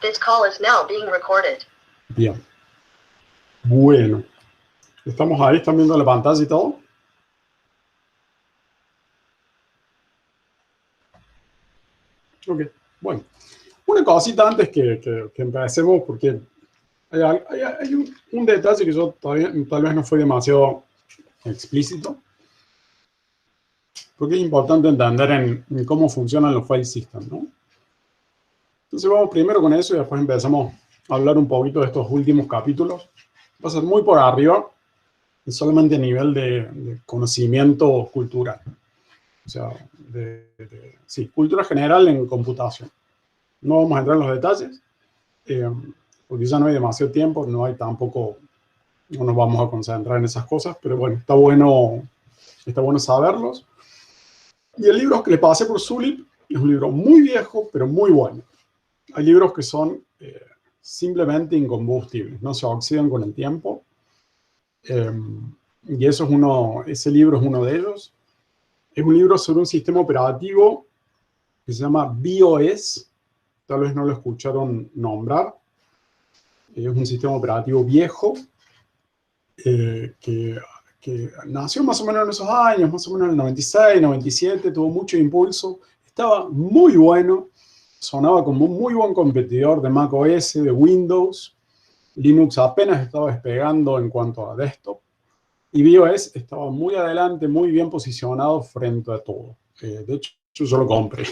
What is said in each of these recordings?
This call is now being recorded. Bien. Bueno. ¿Estamos ahí? ¿Están viendo la pantalla y todo? Ok. Bueno. Una cosita antes que empecemos, porque hay un detalle que yo tal vez no fue demasiado explícito, porque es importante entender en cómo funcionan los file systems, ¿no? Entonces vamos primero con eso y después empezamos a hablar un poquito de estos últimos capítulos. Va a ser muy por arriba, y solamente a nivel de conocimiento cultural. O sea, sí, cultura general en computación. No vamos a entrar en los detalles, porque ya no hay demasiado tiempo, no nos vamos a concentrar en esas cosas, pero bueno, está bueno saberlos. Y el libro que le pasé por Zulip es un libro muy viejo, pero muy bueno. Hay libros que son simplemente incombustibles, no se oxidan con el tiempo. Y ese libro es uno de ellos. Es un libro sobre un sistema operativo que se llama BIOS. Tal vez no lo escucharon nombrar. Es un sistema operativo viejo que nació más o menos en esos años, más o menos en el 96, 97, tuvo mucho impulso. Estaba muy bueno. Sonaba como un muy buen competidor de Mac OS, de Windows. Linux apenas estaba despegando en cuanto a desktop. Y BIOS estaba muy adelante, muy bien posicionado frente a todo. De hecho, yo lo compré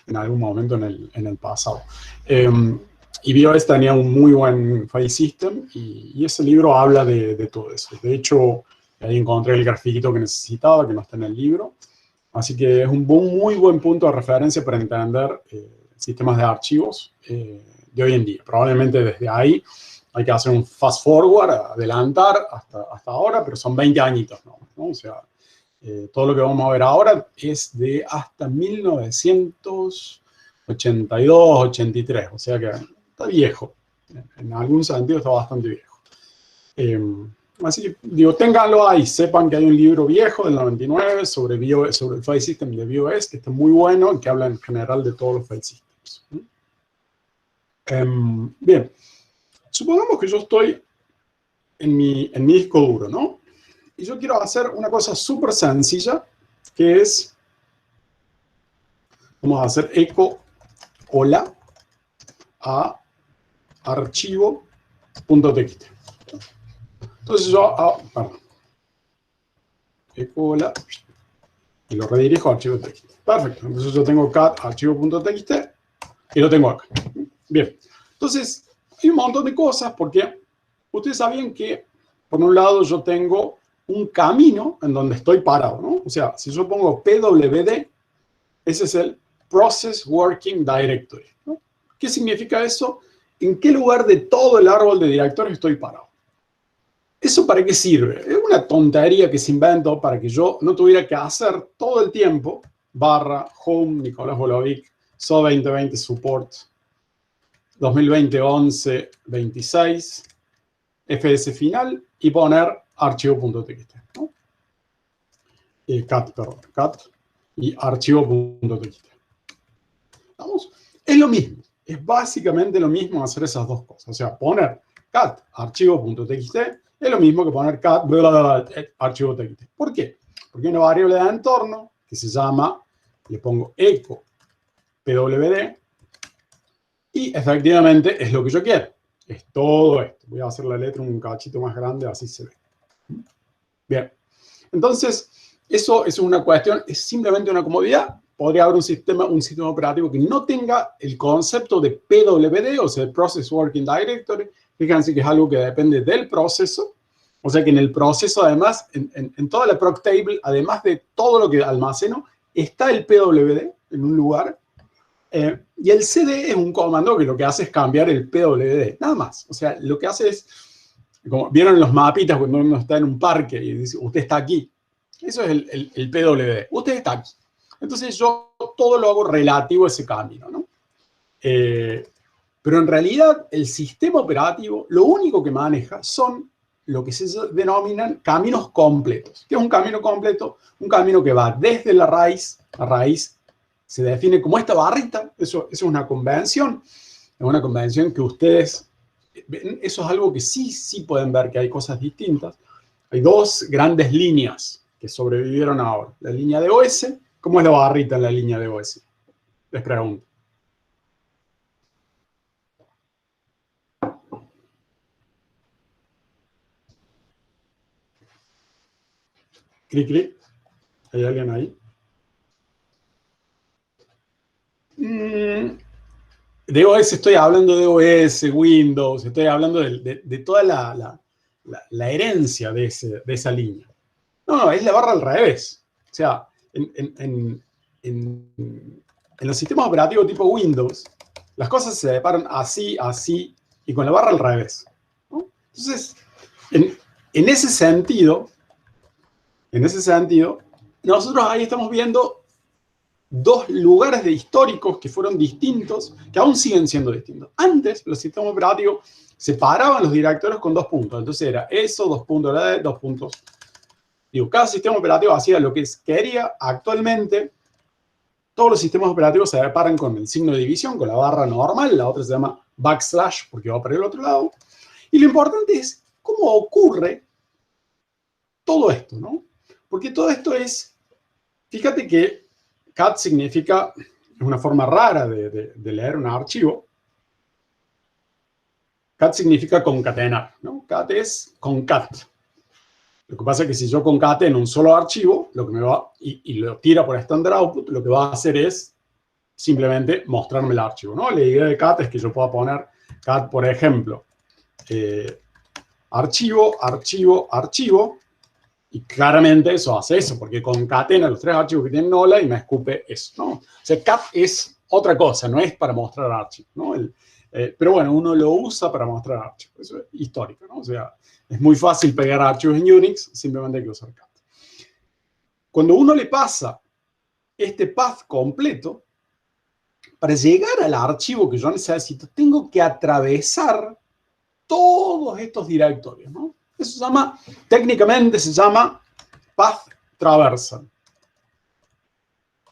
en algún momento en el pasado. Y BIOS tenía un muy buen file system y ese libro habla de todo eso. De hecho, ahí encontré el grafiquito que necesitaba, que no está en el libro. Así que es un muy buen punto de referencia para entender sistemas de archivos de hoy en día. Probablemente desde ahí hay que hacer un fast forward, adelantar hasta ahora, pero son 20 añitos, ¿no? O sea, todo lo que vamos a ver ahora es de hasta 1982, 83, o sea que está viejo. En algún sentido está bastante viejo. Así que, digo, ténganlo ahí, sepan que hay un libro viejo del 99 sobre el file system de BIOS, que está muy bueno y que habla en general de todos los file systems. Bien. Supongamos que yo estoy en mi disco duro, ¿no? Y yo quiero hacer una cosa súper sencilla, que es, vamos a hacer echo hola a archivo.txt. Entonces yo, echo hola, y lo redirijo a archivo.txt. Perfecto, entonces yo tengo cat archivo.txt y lo tengo acá. Bien, entonces hay un montón de cosas porque ustedes sabían que, por un lado, yo tengo un camino en donde estoy parado, ¿no? O sea, si yo pongo PWD, ese es el Process Working Directory, ¿no? ¿Qué significa eso? ¿En qué lugar de todo el árbol de directorios estoy parado? ¿Eso para qué sirve? Es una tontería que se inventó para que yo no tuviera que hacer todo el tiempo /home Nicolás Bolovic, SO 2020 support 2020-11-26 fs final y poner archivo.txt, ¿no? cat y archivo.txt. ¿Vamos? Es lo mismo, es básicamente lo mismo hacer esas dos cosas. O sea, poner cat archivo.txt es lo mismo que poner cat archivo.txt. ¿Por qué? Porque hay una variable de entorno que se llama, le pongo echo pwd y efectivamente es lo que yo quiero. Es todo esto. Voy a hacer la letra un cachito más grande, así se ve. Bien. Entonces, eso es una cuestión, es simplemente una comodidad. Podría haber un sistema operativo que no tenga el concepto de PWD, o sea, el Process Working Directory. Fíjense que es algo que depende del proceso. O sea que en el proceso, además, en toda la proc table, además de todo lo que almaceno, está el PWD en un lugar. Y el cd es un comando que lo que hace es cambiar el PWD, nada más. O sea, lo que hace es, como vieron en los mapitas cuando uno está en un parque y dice, usted está aquí. Eso es el PWD, usted está aquí. Entonces yo todo lo hago relativo a ese camino, ¿no? Pero en realidad el sistema operativo lo único que maneja son lo que se denominan caminos completos. ¿Qué es un camino completo? Un camino que va desde la raíz se define como esta barrita, eso es una convención, es una convención que ustedes, eso es algo que sí pueden ver, que hay cosas distintas. Hay dos grandes líneas que sobrevivieron ahora. La línea de OS, ¿cómo es la barrita en la línea de OS? Les pregunto. Clic, clic. ¿Hay alguien ahí? De OS estoy hablando de OS, Windows, estoy hablando de toda la herencia de esa línea. No, es la barra al revés. O sea, en los sistemas operativos tipo Windows, las cosas se separan así, así, y con la barra al revés, ¿no? Entonces, en ese sentido, nosotros ahí estamos viendo dos lugares de históricos que fueron distintos, que aún siguen siendo distintos. Antes, los sistemas operativos separaban los directorios con 2 puntos. Entonces era eso, 2 puntos, 2 puntos. Digo, cada sistema operativo hacía lo que quería. Actualmente, todos los sistemas operativos se separan con el signo de división, con la barra normal. La otra se llama backslash, porque va para el otro lado. Y lo importante es cómo ocurre todo esto, ¿no? Porque todo esto es, fíjate que cat significa, es una forma rara de leer un archivo. Cat significa concatenar, ¿no? Cat es concat. Lo que pasa es que si yo concateno un solo archivo, lo que me va, y lo tira por standard output, lo que va a hacer es simplemente mostrarme el archivo, ¿no? La idea de cat es que yo pueda poner cat, por ejemplo, archivo, archivo, archivo, y claramente eso hace eso, porque concatena los 3 archivos que tienen hola y me escupe eso, ¿no? O sea, cat es otra cosa, no es para mostrar archivos, ¿no? Pero bueno, uno lo usa para mostrar archivos, eso es histórico, ¿no? O sea, es muy fácil pegar archivos en Unix, simplemente hay que usar cat. Cuando uno le pasa este path completo, para llegar al archivo que yo necesito, tengo que atravesar todos estos directorios, ¿no? Eso se llama, técnicamente se llama path traversal.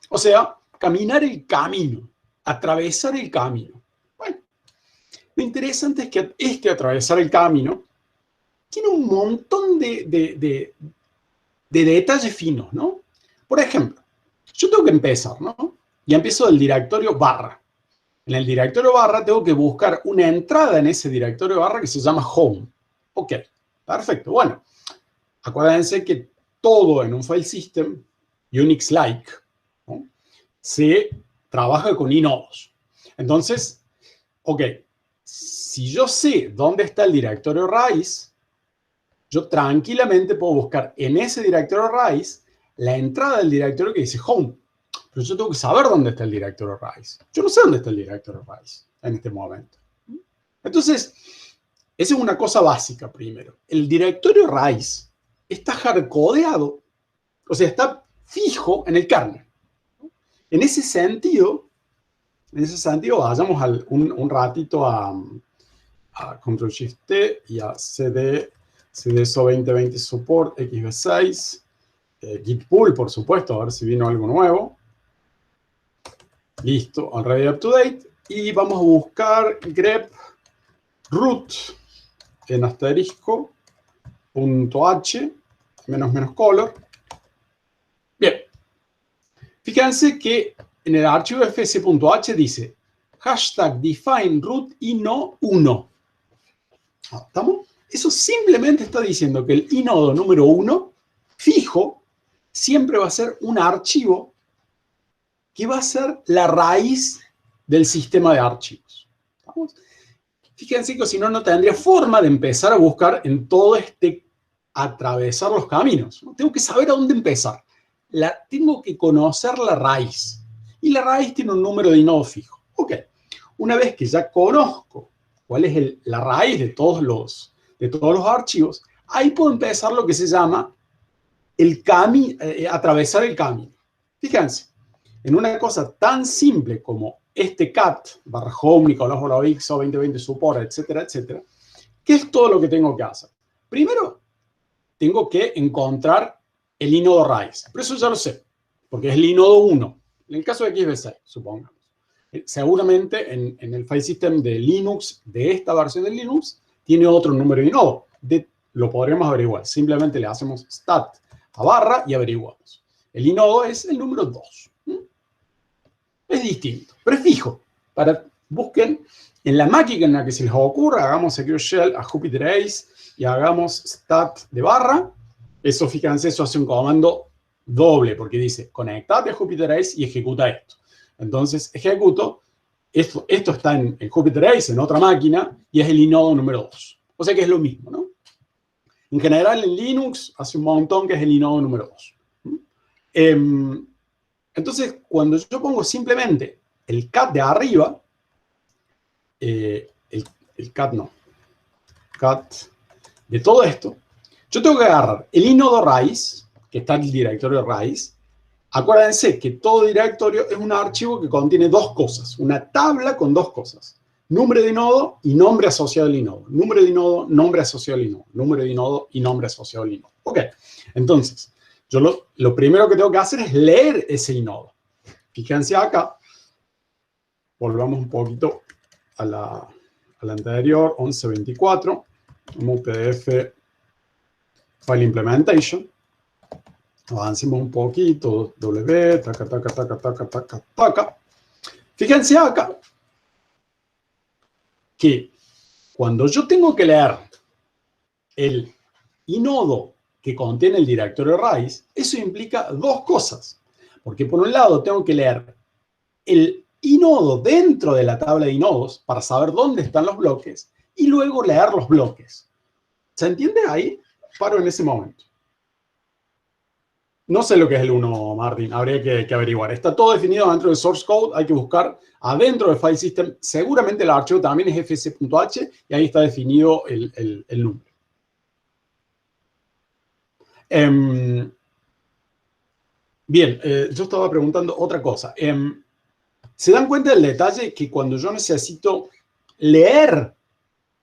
O sea, caminar el camino, atravesar el camino. Bueno, lo interesante es que atravesar el camino tiene un montón de detalles finos, ¿no? Por ejemplo, yo tengo que empezar, ¿no? Y empiezo del directorio barra. En el directorio barra tengo que buscar una entrada en ese directorio barra que se llama home. Ok, perfecto. Bueno, acuérdense que todo en un file system, Unix-like, ¿no? Se trabaja con inodos. Entonces, ok, si yo sé dónde está el directorio raíz, yo tranquilamente puedo buscar en ese directorio raíz la entrada del directorio que dice home. Pero yo tengo que saber dónde está el directorio raíz. Yo no sé dónde está el directorio raíz en este momento. Entonces, esa es una cosa básica primero. El directorio raíz está hardcodeado, o sea, está fijo en el kernel. En ese sentido, vayamos un ratito a Ctrl-Shift-T y a CDSO 2020 Support XV6, Git Pull, por supuesto, a ver si vino algo nuevo. Listo, already up to date. Y vamos a buscar grep root en asterisco .h -- color. Bien. Fíjense que en el archivo fs.h dice hashtag define root ino 1. ¿Estamos? Eso simplemente está diciendo que el inodo número 1 fijo siempre va a ser un archivo que va a ser la raíz del sistema de archivos. ¿Estamos? Fíjense que si no, no tendría forma de empezar a buscar en todo atravesar los caminos, ¿no? Tengo que saber a dónde empezar. Tengo que conocer la raíz. Y la raíz tiene un número de inodo fijo. Ok. Una vez que ya conozco cuál es la raíz de todos los archivos, ahí puedo empezar lo que se llama atravesar el camino. Fíjense, en una cosa tan simple como este cat, barra home, Nicolás Borovix, 2020 support, etcétera, etcétera, ¿qué es todo lo que tengo que hacer? Primero, tengo que encontrar el inodo raíz. Pero eso ya lo sé, porque es el inodo 1. En el caso de XV6, supongamos. Seguramente en el file system de Linux, de esta versión de Linux, tiene otro número de inodo. Lo podríamos averiguar. Simplemente le hacemos stat a barra y averiguamos. El inodo es el número 2. Es distinto, pero es fijo. Busquen en la máquina en la que se les ocurra, hagamos secure shell a Jupyter Ace y hagamos stat de barra. Eso, fíjense, eso hace un comando doble, porque dice conectate a Jupyter Ace y ejecuta esto. Entonces, ejecuto. Esto está en Jupyter Ace, en otra máquina, y es el inodo número 2. O sea que es lo mismo, ¿no? En general, en Linux hace un montón que es el inodo número 2. Entonces, cuando yo pongo simplemente el cat de arriba, el cat no, cat de todo esto, yo tengo que agarrar el inodo raíz, que está en el directorio raíz. Acuérdense que todo directorio es un archivo que contiene dos cosas, una tabla con dos cosas. Nombre de inodo y nombre asociado al inodo. Nombre de inodo, nombre asociado al inodo. Número de inodo y nombre asociado al inodo. Ok, entonces, yo lo primero que tengo que hacer es leer ese inodo. Fíjense acá, volvamos un poquito a la anterior, 1124, como PDF File Implementation. Avancemos un poquito, W, taca, taca, taca, taca, taca, taca. Fíjense acá que cuando yo tengo que leer el inodo que contiene el directorio raíz, eso implica dos cosas. Porque por un lado tengo que leer el inodo dentro de la tabla de inodos para saber dónde están los bloques y luego leer los bloques. ¿Se entiende ahí? Paro en ese momento. No sé lo que es el 1, Martín, habría que averiguar. Está todo definido dentro del source code, hay que buscar adentro del file system. Seguramente el archivo también es fc.h y ahí está definido el número. Bien, yo estaba preguntando otra cosa. ¿Se dan cuenta del detalle que cuando yo necesito leer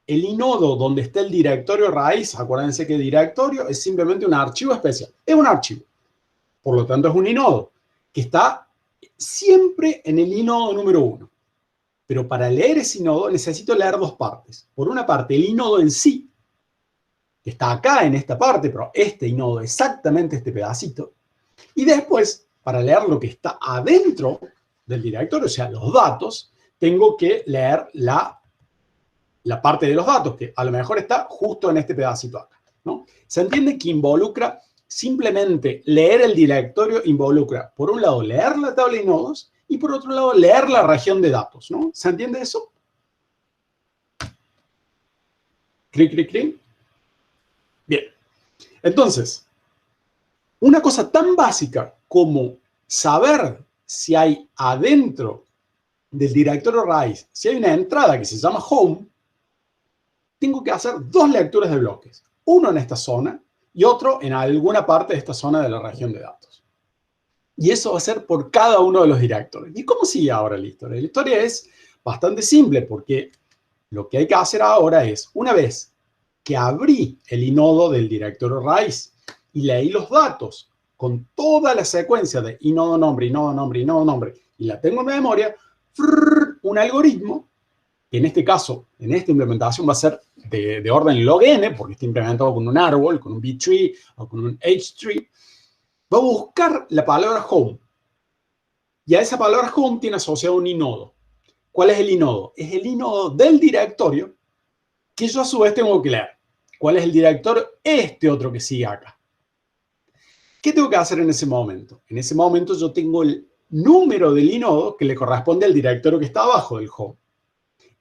el inodo donde está el directorio raíz, acuérdense que directorio es simplemente un archivo especial, es un archivo. Por lo tanto, es un inodo que está siempre en el inodo número 1. Pero para leer ese inodo necesito leer dos partes. Por una parte, el inodo en sí, que está acá en esta parte, pero este inodo, exactamente este pedacito. Y después, para leer lo que está adentro del directorio, o sea, los datos, tengo que leer la parte de los datos, que a lo mejor está justo en este pedacito acá, ¿no? Se entiende que involucra, simplemente leer el directorio involucra, por un lado, leer la tabla de inodos y por otro lado, leer la región de datos, ¿no? ¿Se entiende eso? Clic, clic, clic. Bien. Entonces, una cosa tan básica como saber si hay adentro del directorio raíz, si hay una entrada que se llama home, tengo que hacer dos lecturas de bloques. Uno en esta zona y otro en alguna parte de esta zona de la región de datos. Y eso va a ser por cada uno de los directorios. ¿Y cómo sigue ahora la historia? La historia es bastante simple porque lo que hay que hacer ahora es, una vez que abrí el inodo del directorio raíz y leí los datos con toda la secuencia de inodo nombre, inodo nombre, inodo nombre, y la tengo en memoria, un algoritmo, que en este caso, en esta implementación va a ser de orden log n, porque está implementado con un árbol, con un B-tree o con un H-tree, va a buscar la palabra home. Y a esa palabra home tiene asociado un inodo. ¿Cuál es el inodo? Es el inodo del directorio que yo a su vez tengo que leer. ¿Cuál es el directorio? Este otro que sigue acá. ¿Qué tengo que hacer en ese momento? En ese momento yo tengo el número del inodo que le corresponde al directorio que está abajo del home.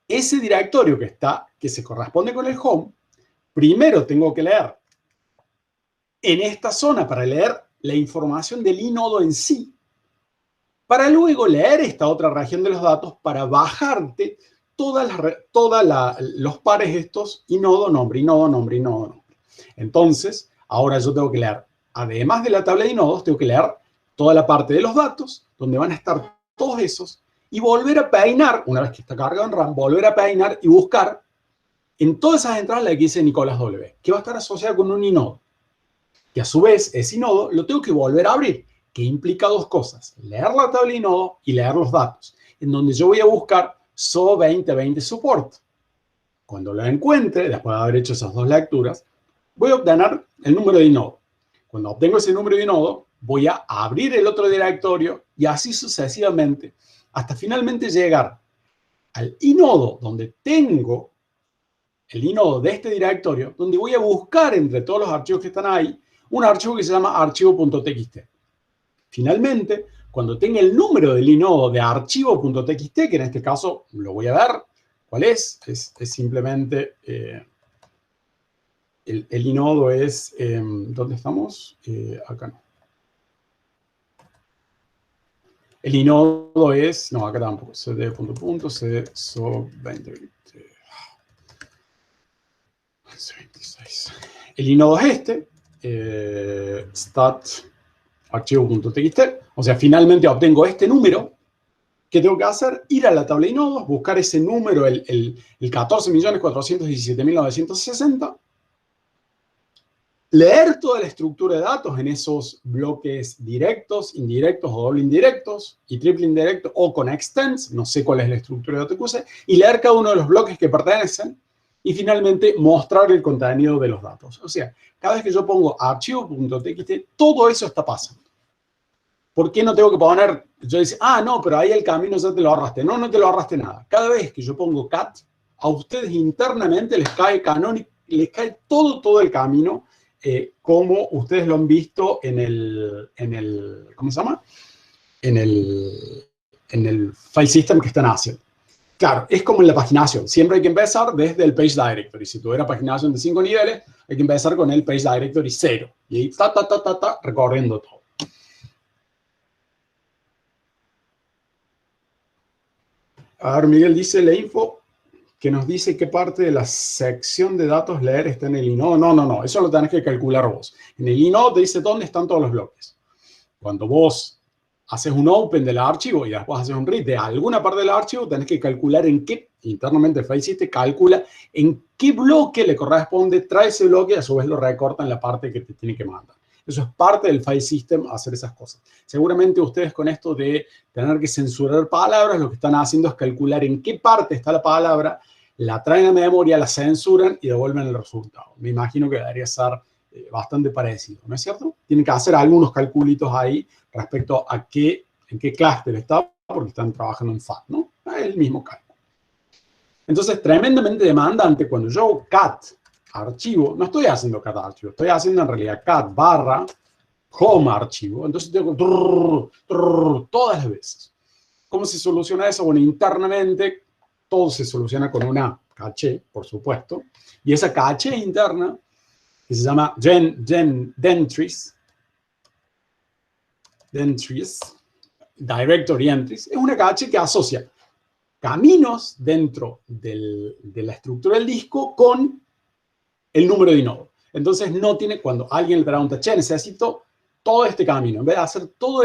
Ese directorio que se corresponde con el home, primero tengo que leer en esta zona para leer la información del inodo en sí, para luego leer esta otra región de los datos para bajarte todos los pares estos inodo, nombre, inodo, nombre, inodo, nombre. Entonces, ahora yo tengo que leer, además de la tabla de inodos, tengo que leer toda la parte de los datos, donde van a estar todos esos, y volver a peinar, una vez que está cargado en RAM, volver a peinar y buscar en todas esas entradas la que dice Nicolás W, que va a estar asociada con un inodo. Que a su vez, ese inodo lo tengo que volver a abrir, que implica dos cosas, leer la tabla de inodo y leer los datos. en donde yo voy a buscar SO 2020 support. Cuando lo encuentre, después de haber hecho esas dos lecturas, voy a obtener el número de inodo. Cuando obtengo ese número de inodo, voy a abrir el otro directorio y así sucesivamente, hasta finalmente llegar al inodo donde tengo el inodo de este directorio, donde voy a buscar entre todos los archivos que están ahí, un archivo que se llama archivo.txt. Finalmente, cuando tenga el número del inodo de archivo.txt, que en este caso lo voy a ver, ¿cuál es? Es simplemente, el inodo es, ¿dónde estamos? Acá no. El inodo es, no, acá tampoco, cd punto, cd so 2020. 26. El inodo es este, stat archivo.txt, o sea, finalmente obtengo este número. ¿Qué tengo que hacer? Ir a la tabla de inodos, buscar ese número, el 14.417.960, leer toda la estructura de datos en esos bloques directos, indirectos o doble indirectos, y triple indirecto, o con extends, no sé cuál es la estructura de datos que use, y leer cada uno de los bloques que pertenecen, y finalmente mostrar el contenido de los datos. O sea, cada vez que yo pongo archivo.txt, todo eso está pasando. ¿Por qué no tengo que poner? Yo digo, no, pero ahí el camino ya te lo ahorraste. No, no te lo ahorraste nada. Cada vez que yo pongo cat, a ustedes internamente les cae canónico, les cae todo el camino, como ustedes lo han visto en el ¿cómo se llama? En el file system que están haciendo. Claro, es como en la paginación. Siempre hay que empezar desde el page directory. Si tuviera paginación de 5 niveles, hay que empezar con el page directory 0. Y ahí, recorriendo todo. A ver, Miguel dice la info que nos dice qué parte de la sección de datos leer está en el inodo. No, eso lo tenés que calcular vos. En el inodo te dice dónde están todos los bloques. Cuando vos haces un open del archivo y después haces un read de alguna parte del archivo, tenés que calcular en qué, internamente el file system calcula en qué bloque le corresponde, trae ese bloque y a su vez lo recorta en la parte que te tiene que mandar. Eso es parte del file system, hacer esas cosas. Seguramente ustedes con esto de tener que censurar palabras, lo que están haciendo es calcular en qué parte está la palabra, la traen a memoria, la censuran y devuelven el resultado. Me imagino que debería ser bastante parecido, ¿no es cierto? Tienen que hacer algunos calculitos ahí respecto a en qué clúster está, porque están trabajando en FAT, ¿no? Es el mismo cálculo. Entonces, tremendamente demandante cuando yo hago cat archivo, no estoy haciendo cat archivo, estoy haciendo en realidad cat barra home archivo. Entonces tengo todas las veces. ¿Cómo se soluciona eso? Bueno, internamente todo se soluciona con una caché, por supuesto. Y esa caché interna, que se llama Dentries, Directory Entries, es una caché que asocia caminos dentro de la estructura del disco con el número de inodo. Entonces no tiene, cuando alguien le pregunta, che, necesito todo este camino, en vez de hacer todo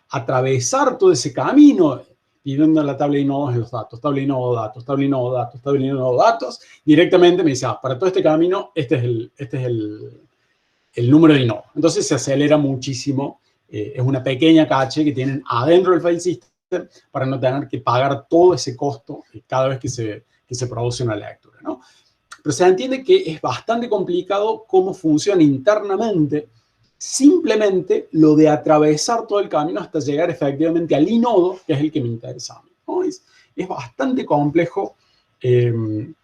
atravesar todo ese camino, pidiendo la tabla de inodos en los datos, tabla de inodo, datos, tabla de inodo, datos, tabla de inodo, datos, directamente me dice, para todo este camino, este es el número de inodo. Entonces se acelera muchísimo, es una pequeña caché que tienen adentro del file system para no tener que pagar todo ese costo cada vez que se produce una lectura, ¿no? Pero se entiende que es bastante complicado cómo funciona internamente simplemente lo de atravesar todo el camino hasta llegar efectivamente al inodo, que es el que me interesa a mí, ¿no? Es bastante complejo. Esa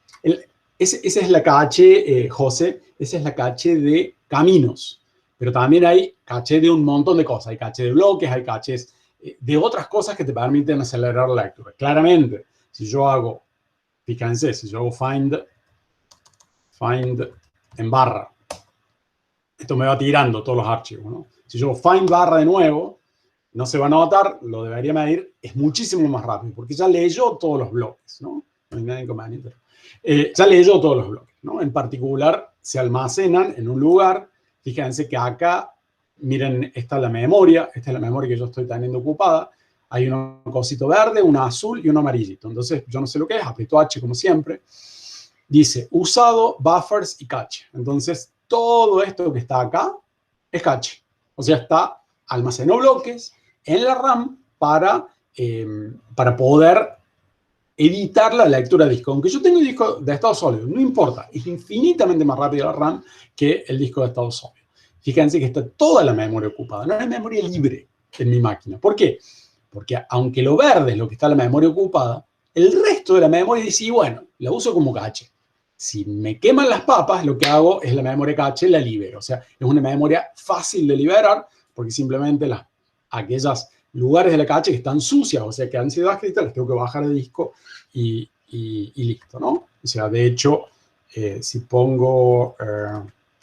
es la caché, José, esa es la caché de caminos. Pero también hay caché de un montón de cosas. Hay caché de bloques, hay cachés de otras cosas que te permiten acelerar la lectura. Claramente, si yo hago, fíjense, si yo hago find en barra, esto me va tirando todos los archivos, ¿no? Si yo find barra de nuevo, no se va a notar, lo debería medir, es muchísimo más rápido, porque ya leyó todos los bloques, ¿no? No hay nada inconveniente. Ya leyó todos los bloques, ¿no? En particular, se almacenan en un lugar. Fíjense que acá, miren, esta es la memoria que yo estoy teniendo ocupada. Hay un cosito verde, un azul y un amarillito. Entonces, yo no sé lo que es, aprieto H como siempre. Dice, usado, buffers y cache. Entonces, todo esto que está acá es cache. O sea, almacenó bloques en la RAM para para poder editar la lectura de disco. Aunque yo tengo el disco de estado sólido, no importa, es infinitamente más rápido la RAM que el disco de estado sólido. Fíjense que está toda la memoria ocupada, no hay memoria libre en mi máquina. ¿Por qué? Porque aunque lo verde es lo que está en la memoria ocupada, el resto de la memoria dice, bueno, la uso como caché. Si me queman las papas, lo que hago es la memoria caché, la libero. O sea, es una memoria fácil de liberar, porque simplemente aquellos lugares de la caché que están sucias, o sea, que han sido escritas, las tengo que bajar de disco y listo, ¿no? O sea, de hecho, si pongo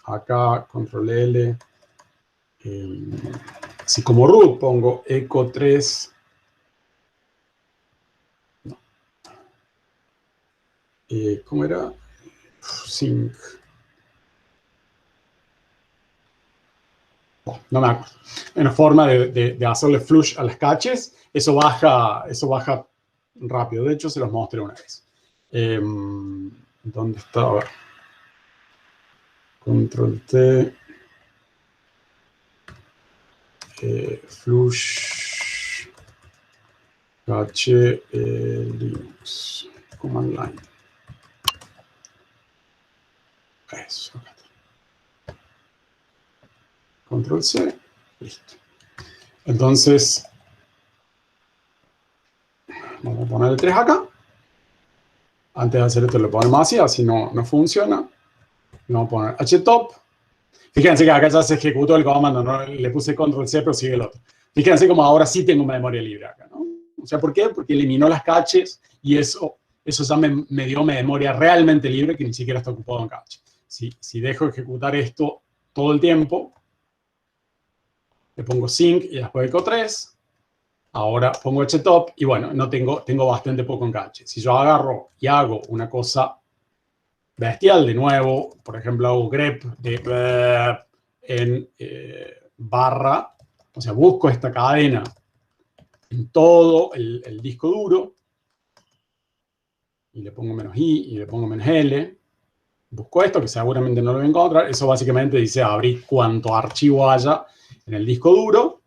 acá, control L, si como root pongo echo 3, no. ¿Cómo era? Sync. No me acuerdo. Una forma de hacerle flush a las caches, eso baja rápido. De hecho, se los mostré una vez. ¿Dónde está? A ver. Control T. Flush. Cache Linux. Command line. Eso. Control C. Listo. Entonces, vamos a ponerle 3 acá. Antes de hacer esto lo ponemos así no funciona. Vamos a poner htop. Fíjense que acá ya se ejecutó el comando, ¿no? Le puse control C, pero sigue el otro. Fíjense como ahora sí tengo memoria libre acá, ¿no? O sea, ¿por qué? Porque eliminó las caches y eso ya me dio memoria realmente libre que ni siquiera está ocupado en cache. Si dejo ejecutar esto todo el tiempo, le pongo sync y después echo 3. Ahora pongo htop y bueno, tengo bastante poco en cache. Si yo agarro y hago una cosa bestial de nuevo, por ejemplo, hago grep en barra, o sea, busco esta cadena en todo el disco duro y le pongo -i y le pongo -l. Busco esto, que seguramente no lo voy a encontrar. Eso básicamente dice abrir cuanto archivo haya en el disco duro.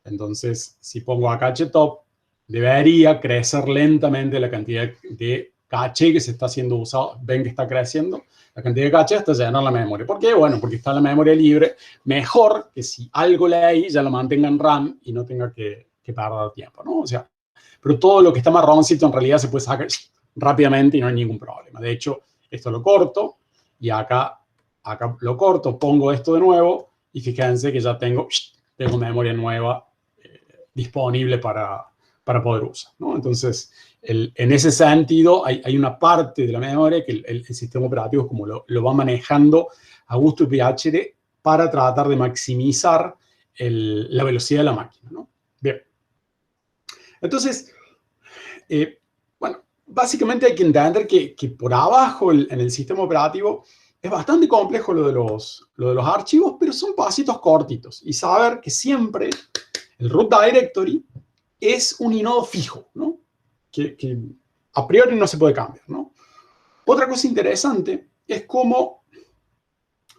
Entonces, si pongo acá htop, debería crecer lentamente la cantidad de caché que se está siendo usado. Ven que está creciendo la cantidad de caché hasta llenar la memoria. ¿Por qué? Bueno, porque está la memoria libre. Mejor que si algo leí ya lo mantenga en RAM y no tenga que perder tiempo, ¿no? O sea, pero todo lo que está marroncito en realidad se puede sacar rápidamente y no hay ningún problema. De hecho, esto lo corto y acá lo corto, pongo esto de nuevo y fíjense que ya tengo memoria nueva disponible para poder usar, ¿no? Entonces, en ese sentido, hay una parte de la memoria que el sistema operativo como lo va manejando a gusto y PHD para tratar de maximizar la velocidad de la máquina, ¿no? Bien. Entonces, bueno, básicamente hay que entender que por abajo en el sistema operativo es bastante complejo lo de los archivos, pero son pasitos cortitos. Y saber que siempre el root directory es un inodo fijo, ¿no? Que a priori no se puede cambiar, ¿no? Otra cosa interesante es cómo,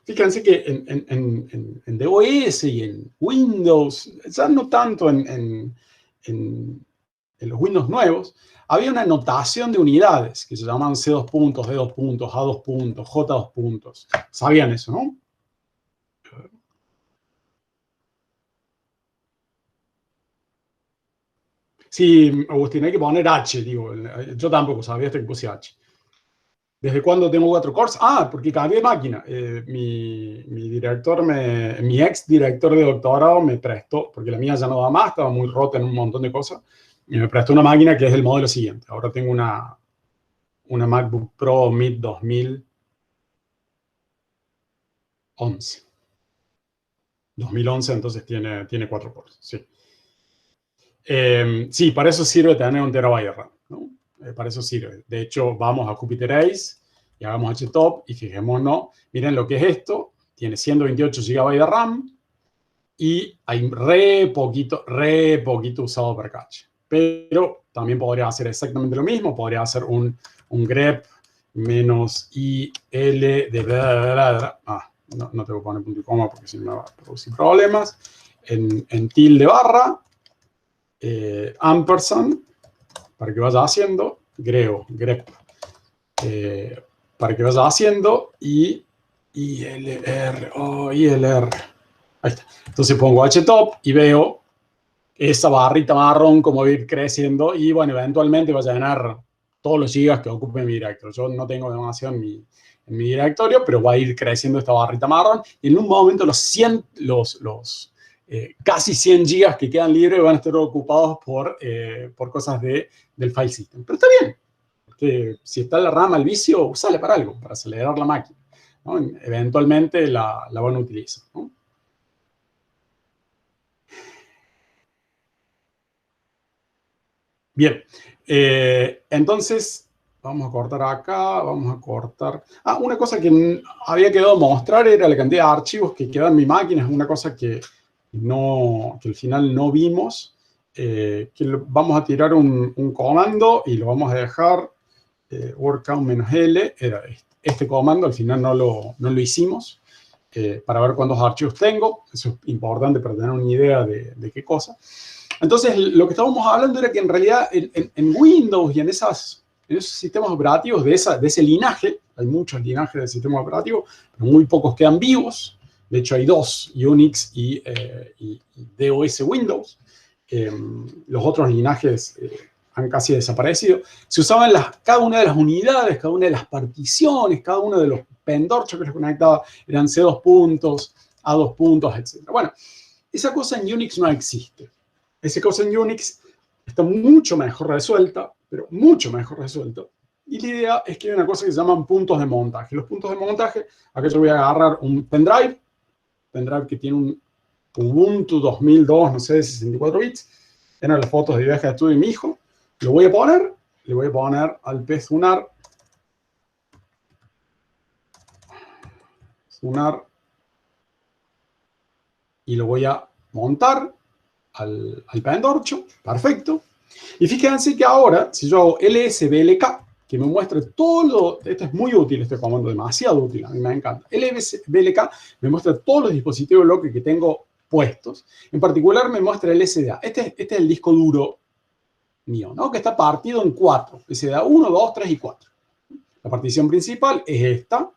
fíjense que en DOS y en Windows, ya no tanto en los Windows nuevos, había una notación de unidades que se llamaban C2 puntos, D2 puntos, A2 puntos, J2 puntos. ¿Sabían eso, no? Sí, Agustín, hay que poner H, digo. Yo tampoco sabía hasta que puse H. ¿Desde cuándo tengo 4 cores? Ah, porque cambié de máquina. Mi ex director de doctorado me prestó, porque la mía ya no daba más, estaba muy rota en un montón de cosas, y me prestó una máquina que es el modelo siguiente. Ahora tengo una MacBook Pro Mid 2011. 2011, entonces tiene 4 cores, sí. Sí, para eso sirve tener un terabyte de RAM, ¿no? Para eso sirve. De hecho, vamos a Jupyter Ace y hagamos htop y fijémonos, miren lo que es esto, tiene 128 GB de RAM y hay re poquito usado per cache. Pero también podría hacer exactamente lo mismo, podría hacer un grep menos il de bla. No tengo que poner punto y coma porque si no me va a producir problemas. En tilde barra, ampersand, para que vaya haciendo, grep, para que vaya haciendo, y ILR, ILR. Ahí está. Entonces pongo htop y veo esa barrita marrón como va a ir creciendo y, bueno, eventualmente va a llenar todos los gigas que ocupe mi directorio. Yo no tengo demasiado en mi directorio, pero va a ir creciendo esta barrita marrón y en un momento los casi 100 gigas que quedan libres van a estar ocupados por cosas del file system. Pero está bien, porque si está la RAM al vicio, sale para algo, para acelerar la máquina, ¿no? Eventualmente la van a utilizar, ¿no? Bien, entonces vamos a cortar acá, vamos a cortar... una cosa que había quedado mostrar era la cantidad de archivos que quedan en mi máquina, es una cosa que al final no vimos, vamos a tirar un comando y lo vamos a dejar word count -L, era este comando, al final no lo hicimos, para ver cuántos archivos tengo, eso es importante para tener una idea de qué cosa. Entonces, lo que estábamos hablando era que en realidad en Windows y en esos sistemas operativos de ese linaje, hay muchos linajes de sistemas operativos, pero muy pocos quedan vivos. De hecho, hay dos, Unix y DOS Windows. Los otros linajes han casi desaparecido. Se usaban cada una de las unidades, cada una de las particiones, cada uno de los pendorchos que los conectaba, eran C2 puntos, A2 puntos, etc. Bueno, esa cosa en Unix no existe. Esa cosa en Unix está mucho mejor resuelta, pero mucho mejor resuelta. Y la idea es que hay una cosa que se llaman puntos de montaje. Los puntos de montaje, acá yo voy a agarrar un pendrive que tiene un Ubuntu 2002, no sé, 64 bits. Eran las fotos de viaje de estudio de mi hijo. Le voy a poner al pzunar y lo voy a montar al pendorcho, perfecto. Y fíjense que ahora, si yo hago lsblk, que me muestre todo, esto es muy útil, este comando, demasiado útil, a mí me encanta. lsblk me muestra todos los dispositivos local que tengo puestos. En particular me muestra el SDA. Este es el disco duro mío, ¿no? Que está partido en 4. SDA 1, 2, 3 y 4. La partición principal es esta.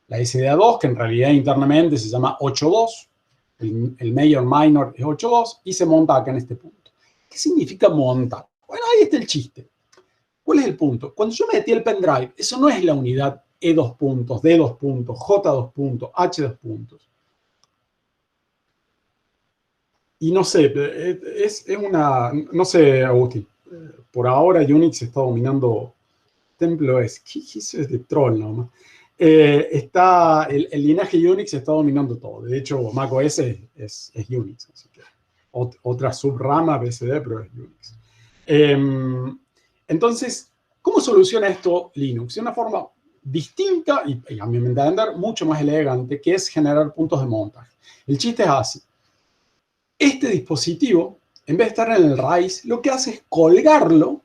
La SDA 2, que en realidad internamente se llama 8.2. El mayor minor es 8.2 y se monta acá en este punto. ¿Qué significa montar? Bueno, ahí está el chiste. ¿Cuál es el punto? Cuando yo metí el pendrive, eso no es la unidad E2 puntos, D2 puntos, J2 puntos, H2 puntos. Y no sé, es una... No sé, Agustín. Por ahora Unix está dominando... Templo es... ¿Qué es de troll nomás? El linaje Unix está dominando todo. De hecho, macOS es Unix. Así que otra subrama BSD, pero es Unix. Entonces, ¿cómo soluciona esto Linux? De una forma distinta y a mi entender mucho más elegante, que es generar puntos de montaje. El chiste es así. Este dispositivo, en vez de estar en el raíz, lo que hace es colgarlo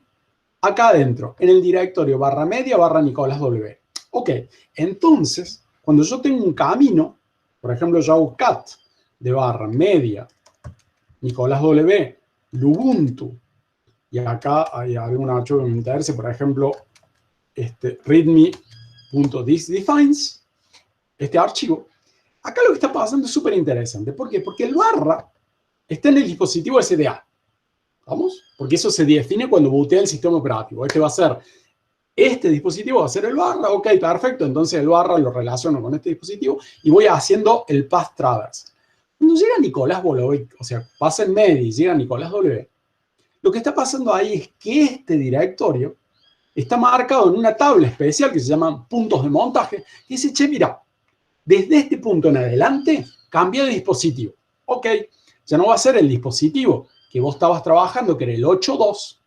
acá adentro, en el directorio /media/Nicolás W. Ok, entonces, cuando yo tengo un camino, por ejemplo, yo hago cat de /media Nicolás W, Lubuntu, y acá hay algún archivo que me interese, por ejemplo, readme.thisdefines, este archivo. Acá lo que está pasando es súper interesante. ¿Por qué? Porque el barra está en el dispositivo SDA. ¿Vamos? Porque eso se define cuando bootea el sistema operativo. Este dispositivo va a ser el barra. Ok, perfecto. Entonces el barra lo relaciono con este dispositivo y voy haciendo el path traverse. Cuando llega Nicolás W, o sea, pasa en medio y llega Nicolás W, lo que está pasando ahí es que este directorio está marcado en una tabla especial que se llama puntos de montaje, que dice, che, mira, desde este punto en adelante, cambia de dispositivo. Ok, ya no va a ser el dispositivo que vos estabas trabajando, que era el 8.2,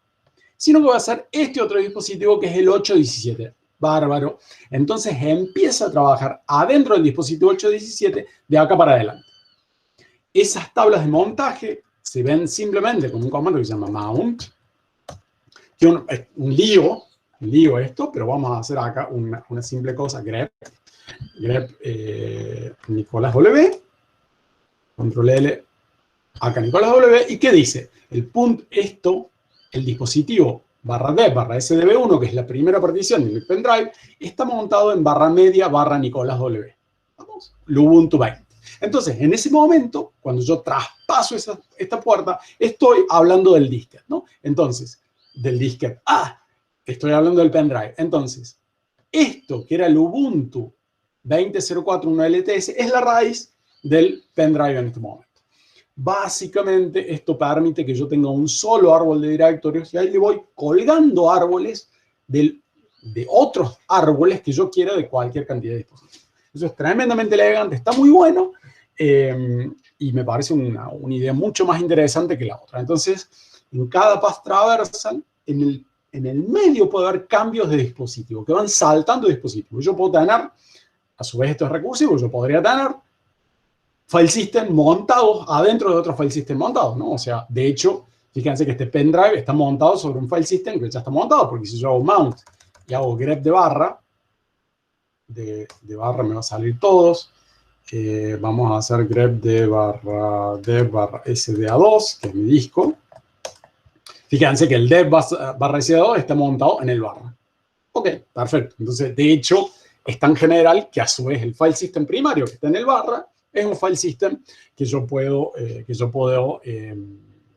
sino que va a ser este otro dispositivo, que es el 8.17. Bárbaro. Entonces empieza a trabajar adentro del dispositivo 8.17 de acá para adelante. Esas tablas de montaje se ven simplemente con un comando que se llama mount, que es un lío esto, pero vamos a hacer acá una simple cosa, grep Nicolás W, control L, acá Nicolás W, ¿y qué dice? El dispositivo /dev/sdb1, que es la primera partición del pendrive, está montado en /media /Nicolás W. ¿Vamos? Ubuntu 20. Entonces, en ese momento, cuando yo traspaso esta puerta, estoy hablando del disquete, ¿no? Entonces, del disquete. Estoy hablando del pendrive. Entonces, esto que era el Ubuntu 20.04.1 LTS es la raíz del pendrive en este momento. Básicamente, esto permite que yo tenga un solo árbol de directorios y ahí le voy colgando árboles de otros árboles que yo quiera de cualquier cantidad de dispositivos. Eso es tremendamente elegante, está muy bueno y me parece una idea mucho más interesante que la otra. Entonces, en cada path traversal, en el medio puede haber cambios de dispositivo, que van saltando de dispositivos. Yo puedo tener, a su vez esto es recursivo, yo podría tener file system montados adentro de otro file system montado, ¿no? O sea, de hecho, fíjense que este pendrive está montado sobre un file system que ya está montado, porque si yo hago mount y hago grep de barra me va a salir todos. Vamos a hacer grep de barra SDA2, que es mi disco. Fíjense que el dev barra SDA2 está montado en el barra. Ok, perfecto. Entonces, de hecho, es tan general que a su vez el file system primario que está en el barra es un file system que yo puedo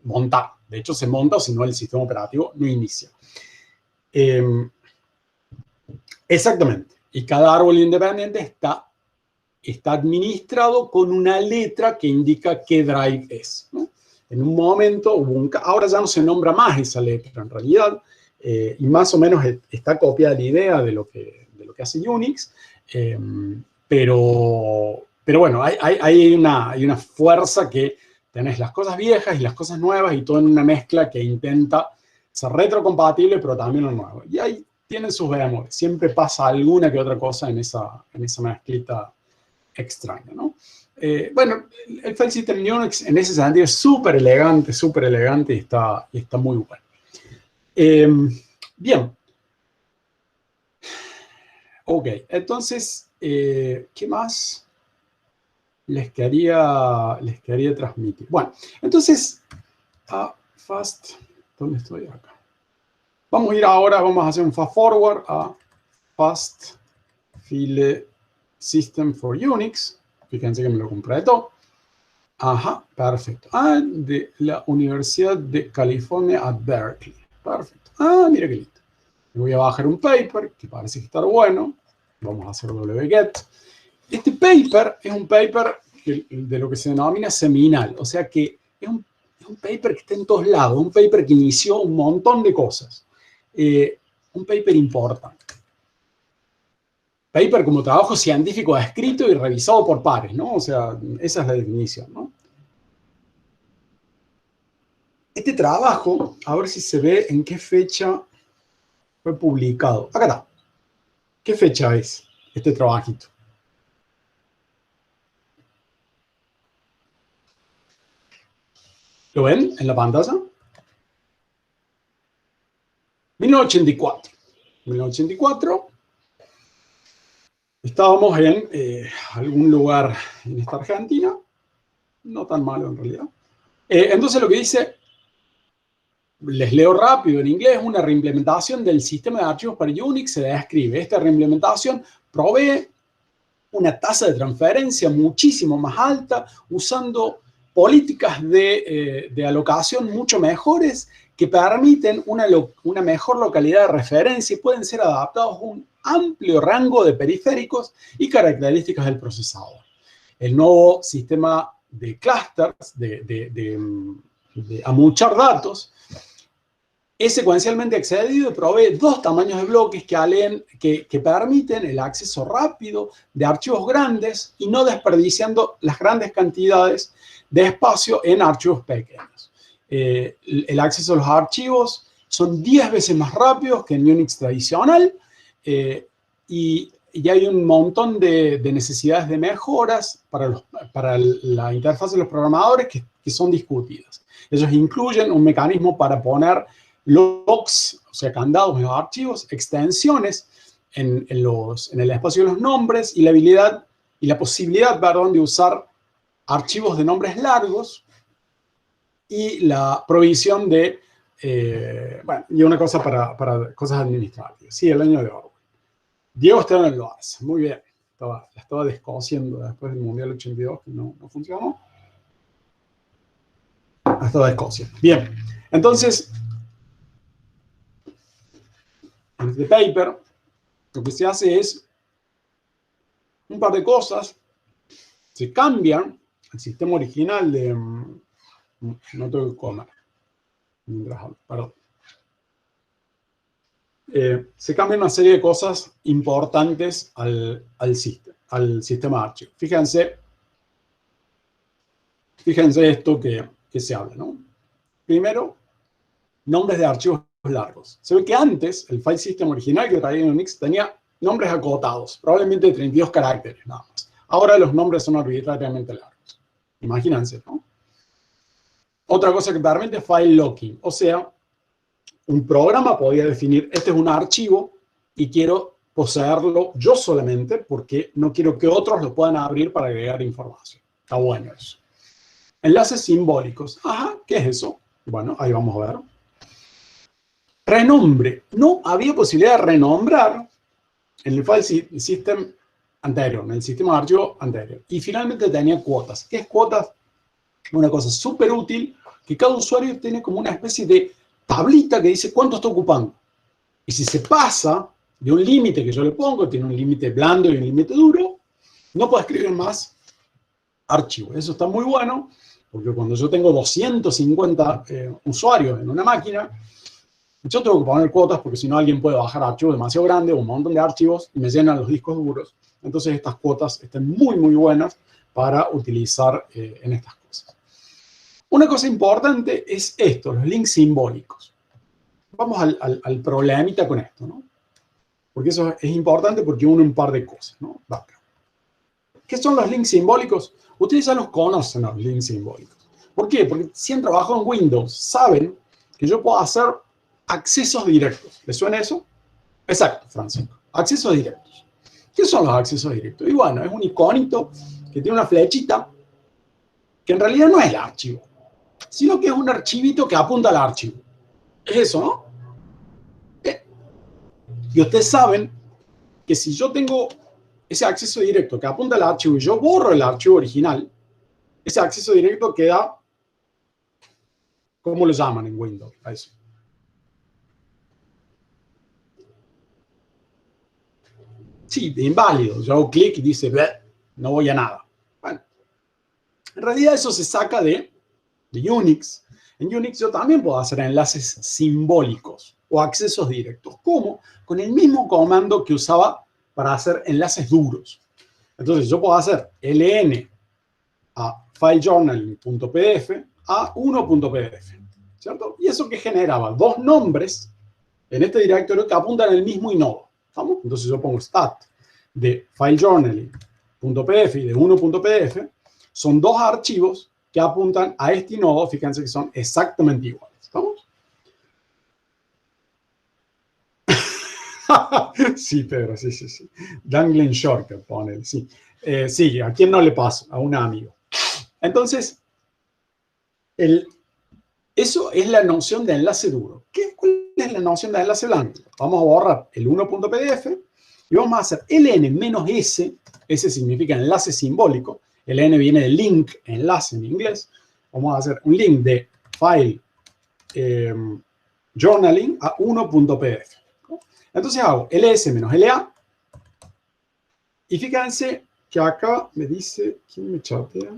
montar. De hecho, se monta, o si no, el sistema operativo no inicia. Exactamente. Y cada árbol independiente está administrado con una letra que indica qué drive es, ¿no? En un momento ahora ya no se nombra más esa letra en realidad, y más o menos está copiada la idea de lo que hace Unix, pero bueno, hay una fuerza que tenés las cosas viejas y las cosas nuevas y todo en una mezcla que intenta ser retrocompatible, pero también lo nuevo. Y ahí tienen sus bemoles. Siempre pasa alguna que otra cosa en esa mezclita extraña, ¿no? Bueno, el file system Unix en ese sentido es súper elegante y está muy bueno. Bien. Ok, entonces, ¿qué más les quería transmitir? Bueno, entonces, ¿dónde estoy acá? Vamos a ir ahora, vamos a hacer un fast forward a Fast File System for Unix. Fíjense que me lo completo. Ajá, perfecto. De la Universidad de California a Berkeley. Perfecto. Mira qué lindo. Me voy a bajar un paper que parece que está bueno. Vamos a hacer wget. Este paper es un paper de lo que se denomina seminal. O sea que es un paper que está en todos lados. Un paper que inició un montón de cosas. Un paper importante. Paper como trabajo científico escrito y revisado por pares, ¿no? O sea, esa es la definición, ¿no? Este trabajo, a ver si se ve en qué fecha fue publicado. Acá está. ¿Qué fecha es este trabajito? ¿Lo ven en la pantalla? 1984. 1984. Estábamos en algún lugar en esta Argentina. No tan malo en realidad. Entonces lo que dice, les leo rápido en inglés, una reimplementación del sistema de archivos para Unix se describe. Esta reimplementación provee una tasa de transferencia muchísimo más alta, usando políticas de alocación mucho mejores que permiten una mejor localidad de referencia y pueden ser adaptados a un amplio rango de periféricos y características del procesador. El nuevo sistema de clusters, de amuchar datos, es secuencialmente accedido y provee dos tamaños de bloques que permiten el acceso rápido de archivos grandes y no desperdiciando las grandes cantidades de espacio en archivos pequeños. El acceso a los archivos son 10 veces más rápidos que en Unix tradicional y hay un montón de necesidades de mejoras para la interfaz de los programadores que son discutidas. Ellos incluyen un mecanismo para poner locks, o sea, candados en los archivos, extensiones en el espacio de los nombres y la posibilidad de usar archivos de nombres largos y la provisión de, bueno, y una cosa para cosas administrativas. Sí, el año de Orwell. Diego Esteban lo hace, muy bien. La estaba descosiendo después del Mundial 82, que no funcionó. La estaba descosiendo. Bien, entonces, en este paper, lo que se hace es un par de cosas. Se cambian el sistema original de... No tengo que comer. Perdón. Se cambia una serie de cosas importantes al sistema de archivos. Fíjense esto que se habla, ¿no? Primero, nombres de archivos largos. Se ve que antes el file system original que traía Unix tenía nombres acotados, probablemente 32 caracteres nada más. Ahora los nombres son arbitrariamente largos. Imagínense, ¿no? Otra cosa que permite es file locking, o sea, un programa podía definir, este es un archivo y quiero poseerlo yo solamente porque no quiero que otros lo puedan abrir para agregar información. Está bueno eso. Enlaces simbólicos. Ajá, ¿qué es eso? Bueno, ahí vamos a ver. Renombre. No había posibilidad de renombrar en el file system anterior, en el sistema de archivo anterior. Y finalmente tenía cuotas. ¿Qué es cuotas? Una cosa súper útil, que cada usuario tiene como una especie de tablita que dice cuánto está ocupando. Y si se pasa de un límite que yo le pongo, tiene un límite blando y un límite duro, no puedo escribir más archivos. Eso está muy bueno, porque cuando yo tengo 250 usuarios en una máquina, yo tengo que poner cuotas porque si no alguien puede bajar archivos demasiado grandes, un montón de archivos, y me llenan los discos duros. Entonces estas cuotas están muy, muy buenas para utilizar en estas cosas. Una cosa importante es esto, los links simbólicos. Vamos al problemita con esto, ¿no? Porque eso es importante porque une un par de cosas, ¿no? ¿Qué son los links simbólicos? Ustedes ya los conocen, los links simbólicos. ¿Por qué? Porque si han trabajado en Windows, saben que yo puedo hacer accesos directos. ¿Les suena eso? Exacto, Francisco. Accesos directos. ¿Qué son los accesos directos? Y bueno, es un iconito que tiene una flechita que en realidad no es el archivo, sino que es un archivito que apunta al archivo. Es eso, ¿no? Y ustedes saben que si yo tengo ese acceso directo que apunta al archivo y yo borro el archivo original, ese acceso directo queda, ¿cómo lo llaman en Windows a eso? Sí, inválido. Yo hago clic y dice, no voy a nada. Bueno, en realidad eso se saca de Unix. En Unix yo también puedo hacer enlaces simbólicos o accesos directos. ¿Cómo? Con el mismo comando que usaba para hacer enlaces duros. Entonces yo puedo hacer ln a filejournaling.pdf a 1.pdf, ¿cierto? Y eso que generaba dos nombres en este directorio que apuntan al mismo inodo. ¿Estamos? Entonces yo pongo stat de filejournaling.pdf y de 1.pdf. Son dos archivos que apuntan a este nodo, fíjense que son exactamente iguales. ¿Estamos? Sí, Pedro, sí. Dangling Shortcut, pone, sí. Sí, ¿a quién no le paso? A un amigo. Entonces, eso es la noción de enlace duro. ¿Cuál es la noción de enlace blando? Vamos a borrar el 1.pdf y vamos a hacer ln-s, ese significa enlace simbólico, el n viene de link, enlace en inglés. Vamos a hacer un link de file journaling a 1.pdf. Entonces hago ls-la y fíjense que acá me dice, ¿quién me chatea?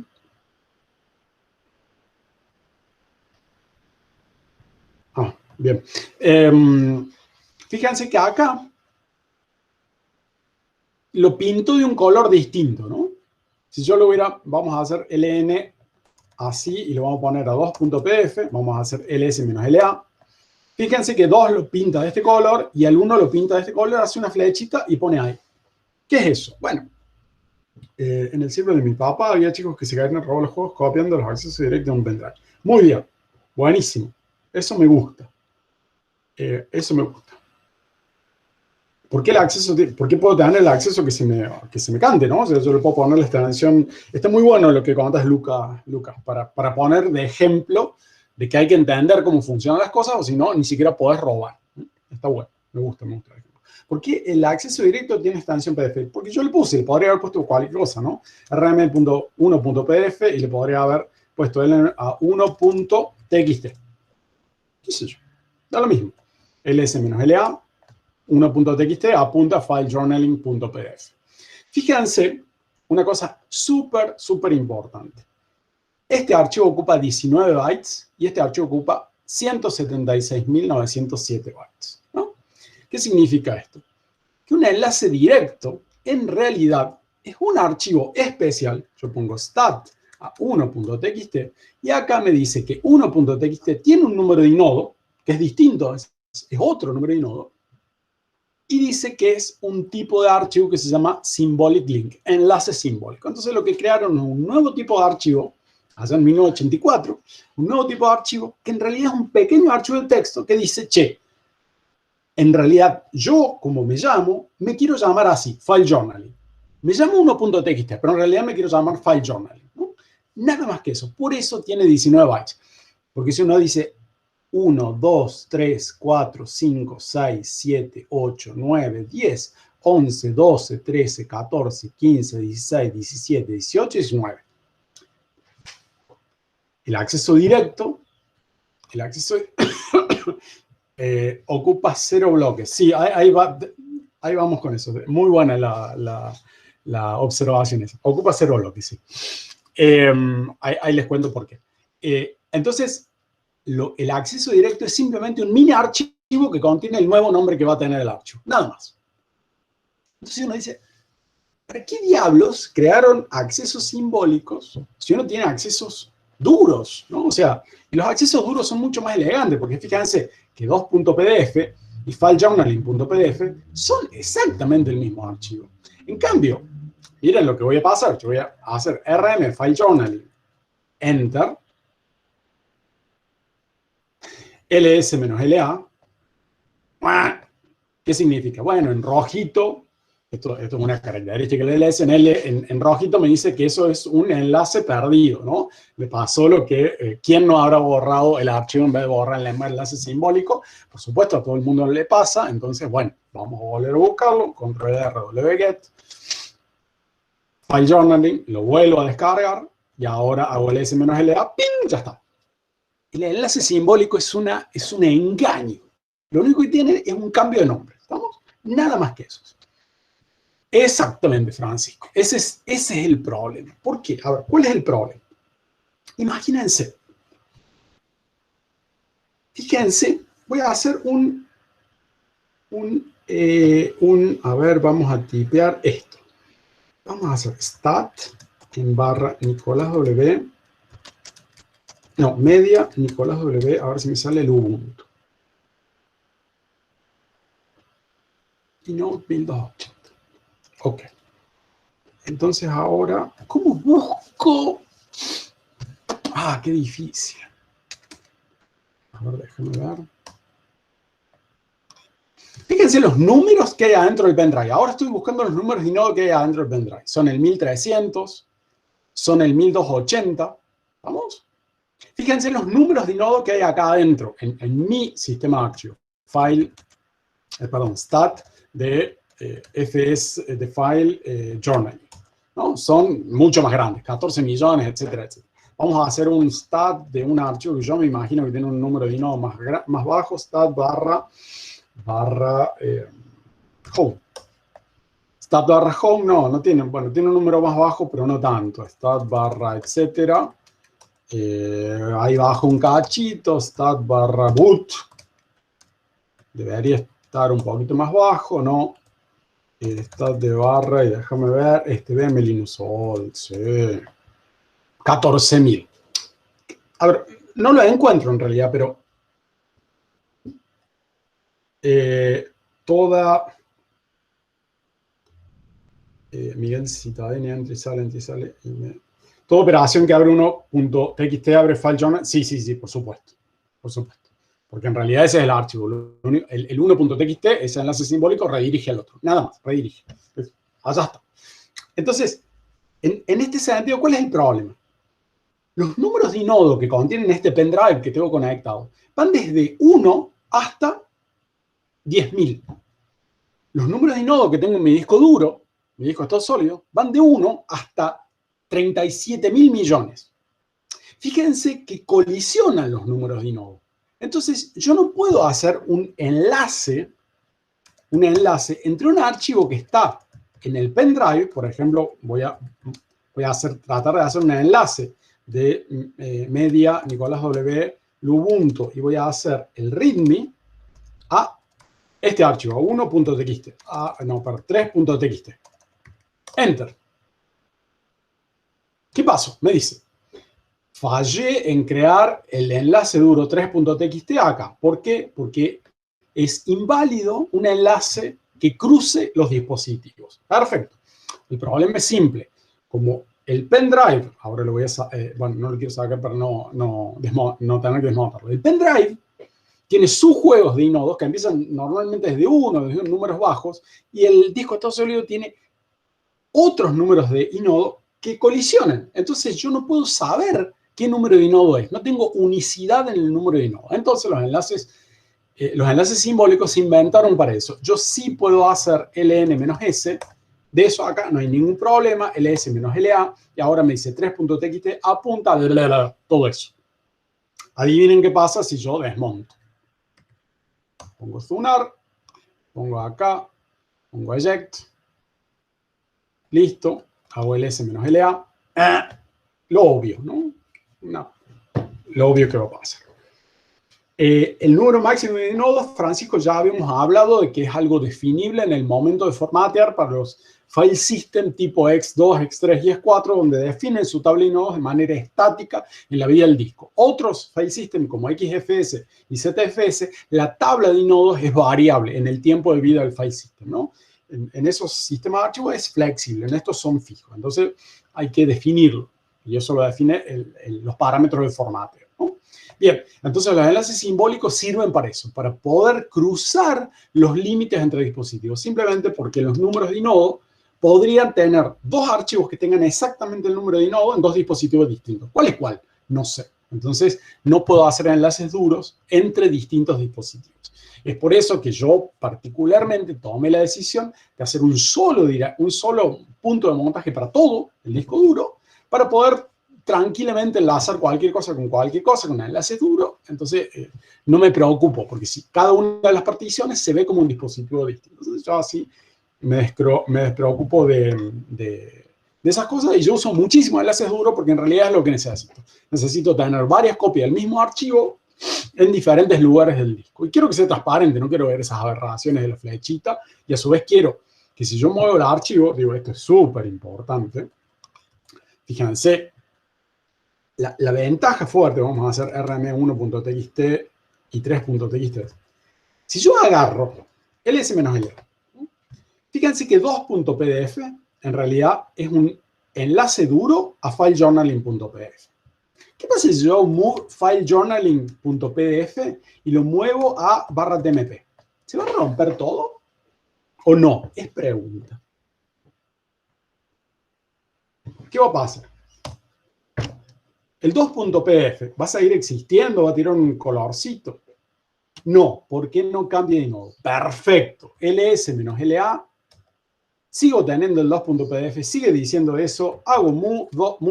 Ah, bien. Fíjense que acá lo pinto de un color distinto, ¿no? Si yo lo hubiera, vamos a hacer ln así y lo vamos a poner a 2.pdf, vamos a hacer ls-la. Fíjense que 2 lo pinta de este color y el 1 lo pinta de este color, hace una flechita y pone ahí. ¿Qué es eso? Bueno, en el ciclo de mi papá había chicos que se caían en robar los juegos copiando los accesos directos de un pendrive. Muy bien, buenísimo. Eso me gusta. Eso me gusta. ¿Por qué puedo tener el acceso que se me cante, ¿no? O sea, yo le puedo poner la extensión. Está muy bueno lo que comentas, Lucas, para poner de ejemplo de que hay que entender cómo funcionan las cosas, o si no, ni siquiera podés robar. Está bueno, me gusta. ¿Por qué el acceso directo tiene extensión PDF? Porque yo le podría haber puesto cualquier cosa, ¿no? rm.1.pdf y le podría haber puesto a 1.txt. ¿Qué sé yo? Da lo mismo. ls-la 1.txt apunta a filejournaling.pdf. Fíjense una cosa súper importante. Este archivo ocupa 19 bytes y este archivo ocupa 176.907 bytes, ¿no? ¿Qué significa esto? Que un enlace directo, en realidad, es un archivo especial. Yo pongo stat a 1.txt y acá me dice que 1.txt tiene un número de inodo, que es distinto, es otro número de inodo, y dice que es un tipo de archivo que se llama symbolic link, enlace simbólico. Entonces lo que crearon es un nuevo tipo de archivo, allá en 1984, un nuevo tipo de archivo que en realidad es un pequeño archivo de texto que dice, che, en realidad yo, como me llamo, me quiero llamar así, file journaling. Me llamo 1.txt, pero en realidad me quiero llamar file journaling, ¿no? Nada más que eso. Por eso tiene 19 bytes. Porque si uno dice 1, 2, 3, 4, 5, 6, 7, 8, 9, 10, 11, 12, 13, 14, 15, 16, 17, 18, 19. El acceso directo, ocupa 0 bloques. Sí, ahí vamos con eso. Muy buena la observación esa. Ocupa 0 bloques, sí. Ahí les cuento por qué. Entonces, el acceso directo es simplemente un mini archivo que contiene el nuevo nombre que va a tener el archivo. Nada más. Entonces uno dice, ¿para qué diablos crearon accesos simbólicos si uno tiene accesos duros, ¿no? O sea, y los accesos duros son mucho más elegantes, porque fíjense que 2.pdf y filejournaling.pdf son exactamente el mismo archivo. En cambio, miren lo que voy a pasar. Yo voy a hacer rm filejournaling, enter, ls-la. ¿Qué significa? Bueno, en rojito, esto es una característica del ls, en rojito me dice que eso es un enlace perdido, ¿no? Le pasó lo que, ¿quién no habrá borrado el archivo en vez de borrar el enlace simbólico? Por supuesto, a todo el mundo le pasa, entonces, bueno, vamos a volver a buscarlo, control-R, wget, file journaling, lo vuelvo a descargar, y ahora hago ls-la, ¡ping! Ya está. El enlace simbólico es un engaño. Lo único que tiene es un cambio de nombre. ¿Estamos? Nada más que eso. Exactamente, Francisco. Ese es el problema. ¿Por qué? A ver, ¿cuál es el problema? Imagínense. Fíjense, voy a hacer a ver, vamos a tipear esto. Vamos a hacer stat en barra Nicolás W. No, media Nicolás W. A ver si me sale el Ubuntu. Y no build object. Ok. Entonces ahora, ¿cómo busco? Ah, qué difícil. A ver, déjame ver. Fíjense los números que hay adentro del pendrive. Ahora estoy buscando los números de inodo que hay adentro del pendrive. Son el 1300, son el 1280. ¿Vamos? Fíjense los números de inodo que hay acá adentro, en mi sistema de archivo. Stat de FS de file journaling, ¿no? Son mucho más grandes, 14 millones, etcétera, etcétera. Vamos a hacer un stat de un archivo que yo me imagino que tiene un número de inodo más bajo, stat barra home. Stat barra home no tiene, bueno, tiene un número más bajo, pero no tanto. Stat barra etcétera. Ahí bajo un cachito, stat barra boot. Debería estar un poquito más bajo, ¿no? Stat de barra, y déjame ver, VM Linux All, sí. 14.000. A ver, no lo encuentro en realidad, pero toda Miguel Citadenia, entra y sale. Toda operación que abre 1.txt abre file journal. Sí, por supuesto. Porque en realidad ese es el archivo. El 1.txt, ese enlace simbólico, redirige al otro. Nada más, redirige. Allá está. Entonces, en este sentido, ¿cuál es el problema? los números de inodo que contienen este pendrive que tengo conectado van desde 1 hasta 10.000. Los números de inodo que tengo en mi disco duro, mi disco estado sólido, van de 1 hasta 37.000 millones. Fíjense que colisionan los números de inodo. Entonces, yo no puedo hacer un enlace entre un archivo que está en el pendrive. Por ejemplo, voy a tratar de hacer un enlace de media Nicolás W. Lubuntu y voy a hacer el readme a este archivo, a 1.txt, no, para 3.txt. Enter. ¿Qué pasó? Me dice, fallé en crear el enlace duro 3.txt acá. ¿Por qué? Porque es inválido un enlace que cruce los dispositivos. Perfecto. El problema es simple. Como el pendrive, ahora lo voy a... bueno, no lo quiero sacar para no tener que desmontarlo. El pendrive tiene sus juegos de inodos que empiezan normalmente desde 1, desde números bajos, y el disco estado sólido tiene otros números de inodo que colisionan. Entonces yo no puedo saber qué número de inodo es. No tengo unicidad en el número de inodo. Entonces los enlaces simbólicos se inventaron para eso. Yo sí puedo hacer ln-s. De eso acá no hay ningún problema. ls-la. Y ahora me dice 3.txt apunta a todo eso. Adivinen qué pasa si yo desmonto. Pongo Zunar. Pongo acá. Pongo eject. Listo. Hago ls-la. Lo obvio, ¿no? No. Lo obvio que va a pasar. El número máximo de nodos, Francisco, ya habíamos hablado de que es algo definible en el momento de formatear para los file system tipo X2, X3 y X4, donde definen su tabla de nodos de manera estática en la vida del disco. Otros file system como XFS y ZFS, la tabla de nodos es variable en el tiempo de vida del file system, ¿no? En esos sistemas de archivos es flexible, en estos son fijos. Entonces hay que definirlo. Y eso lo define los parámetros de formateo, ¿no? Bien, entonces los enlaces simbólicos sirven para eso, para poder cruzar los límites entre dispositivos, simplemente porque los números de inodo podrían tener dos archivos que tengan exactamente el número de inodo en dos dispositivos distintos. ¿Cuál es cuál? No sé. Entonces, no puedo hacer enlaces duros entre distintos dispositivos. Es por eso que yo particularmente tomé la decisión de hacer un solo punto de montaje para todo el disco duro, para poder tranquilamente enlazar cualquier cosa con enlaces duros. Entonces, no me preocupo, porque si cada una de las particiones se ve como un dispositivo distinto. Entonces, yo así me despreocupo de esas cosas, y yo uso muchísimo enlaces duros porque en realidad es lo que necesito. Necesito tener varias copias del mismo archivo en diferentes lugares del disco. Y quiero que sea transparente, no quiero ver esas aberraciones de la flechita, y a su vez quiero que si yo muevo el archivo, digo, esto es súper importante, fíjense, la ventaja fuerte, vamos a hacer rm1.txt y 3.txt. Si yo agarro ls-l, fíjense que 2.pdf en realidad es un enlace duro a filejournaling.pdf. ¿Qué pasa si yo move filejournaling.pdf y lo muevo a /tmp? ¿Se va a romper todo o no? Es pregunta. ¿Qué va a pasar? El 2.pdf, ¿va a seguir existiendo? ¿Va a tirar un colorcito? No. ¿Por qué no cambia de nodo? Perfecto. ls-la. Sigo teniendo el 2.pdf, sigue diciendo eso. Hago mu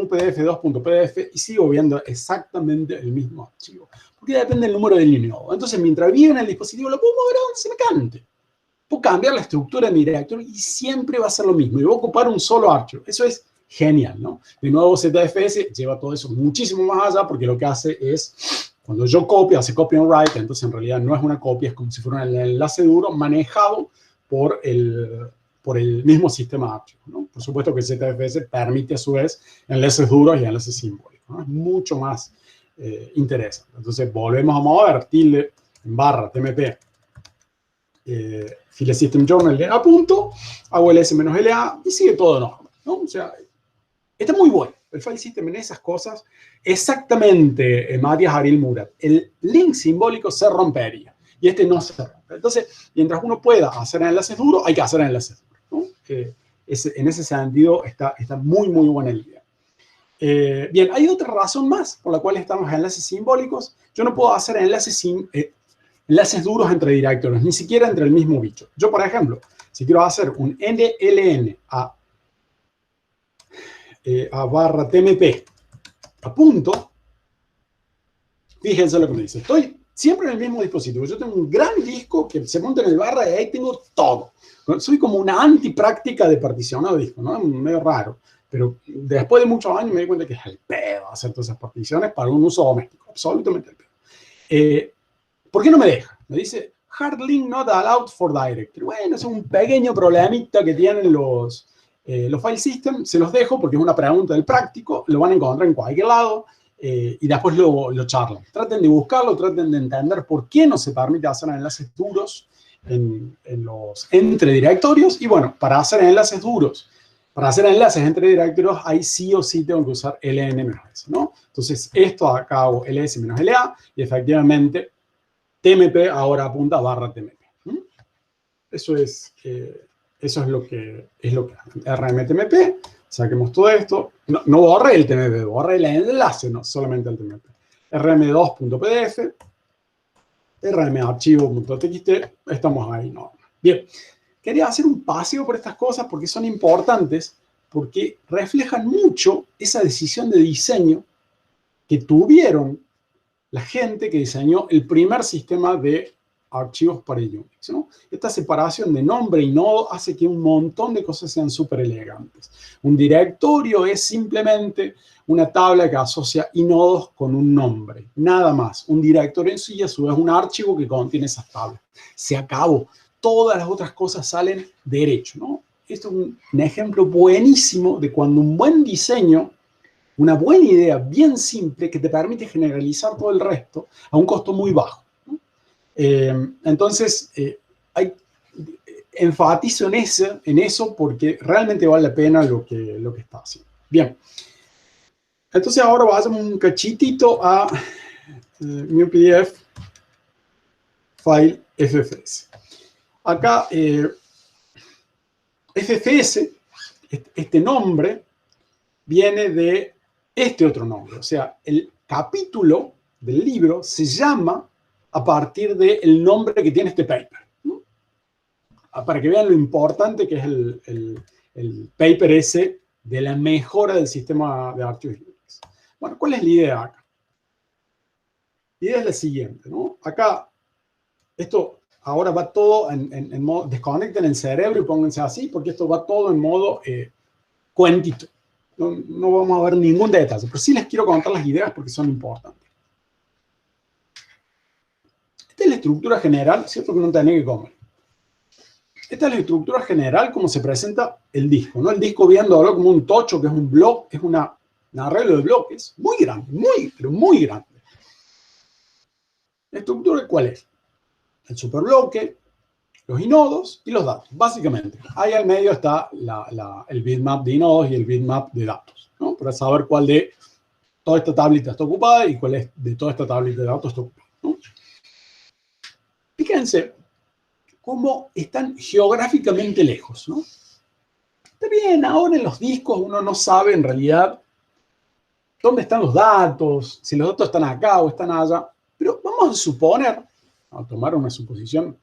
pdf 2.pdf y sigo viendo exactamente el mismo archivo. Porque depende del número del nodo. Entonces, mientras vive en el dispositivo, lo puedo mover a donde se me cante. Puedo cambiar la estructura de mi directorio y siempre va a ser lo mismo. Y voy a ocupar un solo archivo. Eso es genial, ¿no? De nuevo, ZFS lleva todo eso muchísimo más allá, porque lo que hace es, cuando yo copio, hace copy and write. Entonces en realidad no es una copia, es como si fuera un enlace duro manejado por el mismo sistema de archivos, ¿no? Por supuesto que ZFS permite a su vez enlaces duros y enlaces simbólicos, ¿no? Es mucho más interesante. Entonces volvemos a mover tilde en /tmp file system journal a punto, hago ls-la y sigue todo normal, ¿no? O sea, está muy bueno el file system en esas cosas. Exactamente, Matías Ariel Murat. El link simbólico se rompería y este no se rompe. Entonces, mientras uno pueda hacer enlaces duros, hay que hacer enlaces duros, ¿no? En ese sentido está muy, muy buena la idea. Bien, hay otra razón más por la cual estamos en enlaces simbólicos. Yo no puedo hacer enlaces duros entre directorios, ni siquiera entre el mismo bicho. Yo, por ejemplo, si quiero hacer un NLN a barra TMP a punto, fíjense lo que me dice. Estoy siempre en el mismo dispositivo. Yo tengo un gran disco que se monta en el barra y ahí tengo todo. Soy como una antipráctica de particionado de disco, ¿no? Medio raro. Pero después de muchos años me di cuenta que es el pedo hacer todas esas particiones para un uso doméstico. Absolutamente el pedo. ¿Por qué no me deja? Me dice, hard link not allowed for directory. Bueno, es un pequeño problemita que tienen los file systems. Se los dejo porque es una pregunta del práctico. Lo van a encontrar en cualquier lado. Y después lo charlan. Traten de buscarlo, traten de entender por qué no se permite hacer enlaces duros entre directorios. Y bueno, para hacer enlaces duros, para hacer enlaces entre directorios, ahí sí o sí tengo que usar ln-s, ¿no? Entonces, esto acá hago ls-la y efectivamente TMP ahora apunta a barra TMP. Eso es lo que hago. RMTMP, saquemos todo esto. No borré el TMP, borré el enlace, no solamente el TMP. rm2.pdf, rmarchivo.txt, estamos ahí, no. Bien, quería hacer un paseo por estas cosas porque son importantes, porque reflejan mucho esa decisión de diseño que tuvieron la gente que diseñó el primer sistema de archivos para Unix, ¿no? Esta separación de nombre y nodo hace que un montón de cosas sean súper elegantes. Un directorio es simplemente una tabla que asocia inodos con un nombre, nada más. Un directorio en sí a su vez es un archivo que contiene esas tablas. Se acabó. Todas las otras cosas salen derecho, ¿no? Esto es un ejemplo buenísimo de cuando un buen diseño, una buena idea bien simple que te permite generalizar todo el resto a un costo muy bajo, ¿no? Entonces, enfatizo en eso porque realmente vale la pena lo que está haciendo. Bien. Entonces, ahora vayamos un cachitito a mi PDF file FFS. Acá, FFS, este nombre, viene de este otro nombre. O sea, el capítulo del libro se llama a partir del nombre que tiene este paper, ¿no? Para que vean lo importante que es el paper ese de la mejora del sistema de archivos Unix. Bueno, ¿cuál es la idea acá? La idea es la siguiente, ¿no? Acá, esto ahora va todo en modo, desconecten el cerebro y pónganse así, porque esto va todo en modo cuentito. No vamos a ver ningún detalle, pero sí les quiero contar las ideas porque son importantes. Esta es la estructura general, cierto que no tenía que comer. Esta es la estructura general como se presenta el disco, ¿no? El disco viéndolo como un tocho, que es un bloque, es un arreglo de bloques muy grande, pero muy grande. ¿La estructura cuál es? El superbloque, los inodos y los datos, básicamente. Ahí al medio está el bitmap de inodos y el bitmap de datos, ¿no? Para saber cuál de toda esta tablita está ocupada y cuál es de toda esta tablita de datos está ocupada, ¿no? Fíjense cómo están geográficamente lejos, ¿no? Está bien, ahora en los discos uno no sabe en realidad dónde están los datos, si los datos están acá o están allá, pero vamos a suponer, a tomar una suposición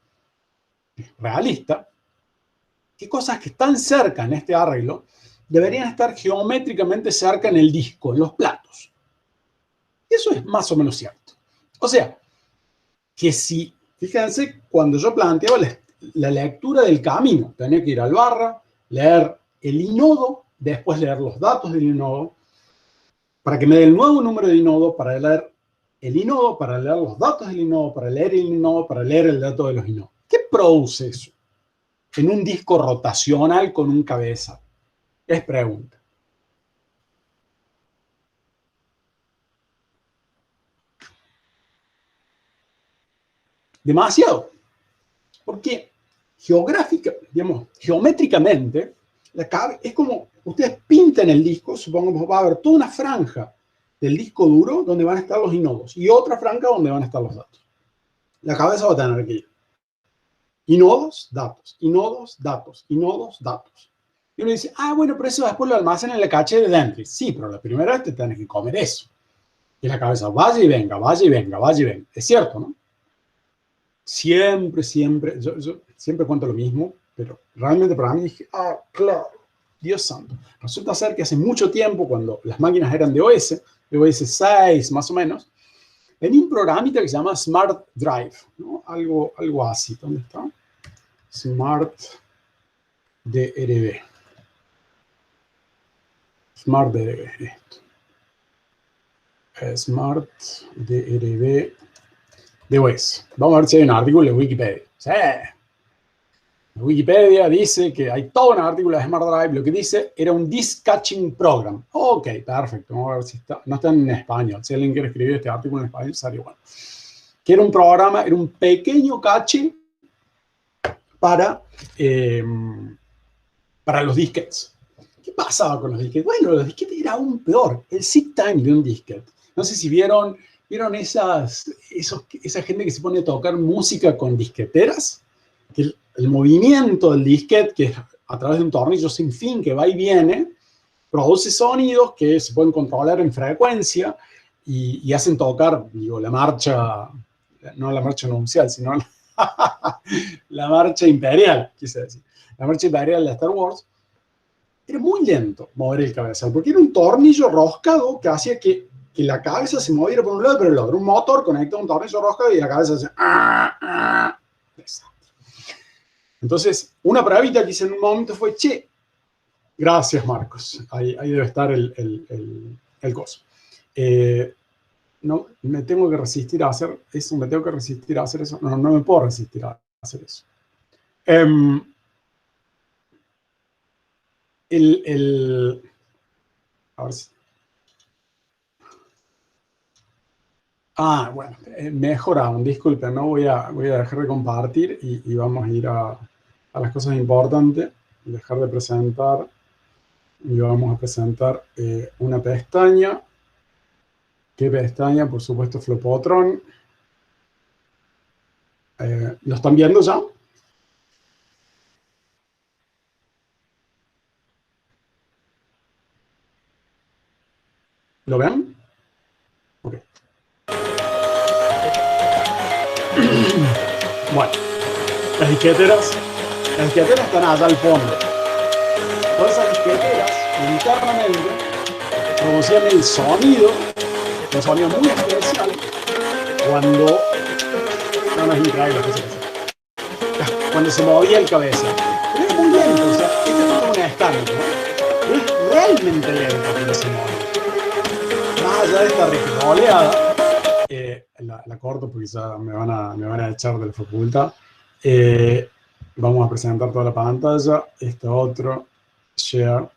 realista, que cosas que están cerca en este arreglo deberían estar geométricamente cerca en el disco, en los platos. Y eso es más o menos cierto. O sea, que si, fíjense, cuando yo planteaba la lectura del camino, tenía que ir al barra, leer el inodo, después leer los datos del inodo, para que me dé el nuevo número de inodo, para leer el inodo, para leer los datos del inodo, para leer el inodo, para leer el dato de los inodos. ¿Qué produce eso en un disco rotacional con un cabeza? Es pregunta. Demasiado. Porque geométricamente, es como ustedes pintan el disco, supongamos va a haber toda una franja del disco duro donde van a estar los inodos y otra franja donde van a estar los datos. La cabeza va a tener que ir inodos, datos, inodos, datos, inodos, datos. Y uno dice, ah, bueno, pero eso después lo almacena en la caché de dentro. Sí, pero la primera vez te tienes que comer eso. Y la cabeza vaya y venga, vaya y venga, vaya y venga. Es cierto, ¿no? Siempre, siempre, yo siempre cuento lo mismo, pero realmente para mí dije, ah, claro, Dios santo. Resulta ser que hace mucho tiempo, cuando las máquinas eran de OS 6 más o menos, tenía un programita que se llama Smart Drive, ¿no? Algo así. ¿Dónde está? Smart DRV. Smart DRV, esto. Smart DRV de OS. Vamos a ver si hay un artículo de Wikipedia. Sí. Wikipedia dice que hay todo un artículo de Smart Drive. Lo que dice era un disk catching program. Ok, perfecto. Vamos a ver si está. No está en español. Si alguien quiere escribir este artículo en español, sería bueno. Que era un programa, era un pequeño cache para los disquetes. ¿Qué pasaba con los disquetes? Bueno, los disquetes era aún peor. El seed time de un disquete. No sé si vieron esa gente que se pone a tocar música con disqueteras. Que el movimiento del disquete, que es a través de un tornillo sin fin que va y viene, produce sonidos que se pueden controlar en frecuencia y hacen tocar, digo, la marcha, no la marcha nupcial, sino la marcha imperial, quise decir. La marcha imperial de Star Wars. Era muy lento mover el cabezal, porque era un tornillo roscado que hacía que la cabeza se moviera por un lado y por el otro. Un motor conecta un tornillo roscado y la cabeza hace... Entonces, una pruebita que hice en un momento fue, che, gracias Marcos, ahí debe estar el coso. No, me tengo que resistir a hacer eso, no me puedo resistir a hacer eso. A ver si... Ah, bueno, mejor aún, disculpen, no voy a dejar de compartir y vamos a ir a las cosas importantes, dejar de presentar y vamos a presentar una pestaña. ¿Qué pestaña? Por supuesto, Flopotron. ¿Lo están viendo ya? ¿Lo ven? Ok. Bueno, las disqueteras están allá al fondo. Todas esas disqueteras internamente producían el sonido muy especial cuando... No es increíble cuando se movía el cabeza. Pero es muy lento, o sea, esto es como una estándar, ¿no? Es realmente lento cuando se mueve. Más allá de esta regoleada, la corto porque ya me van a echar de la facultad. Vamos a presentar toda la pantalla. Este otro, share.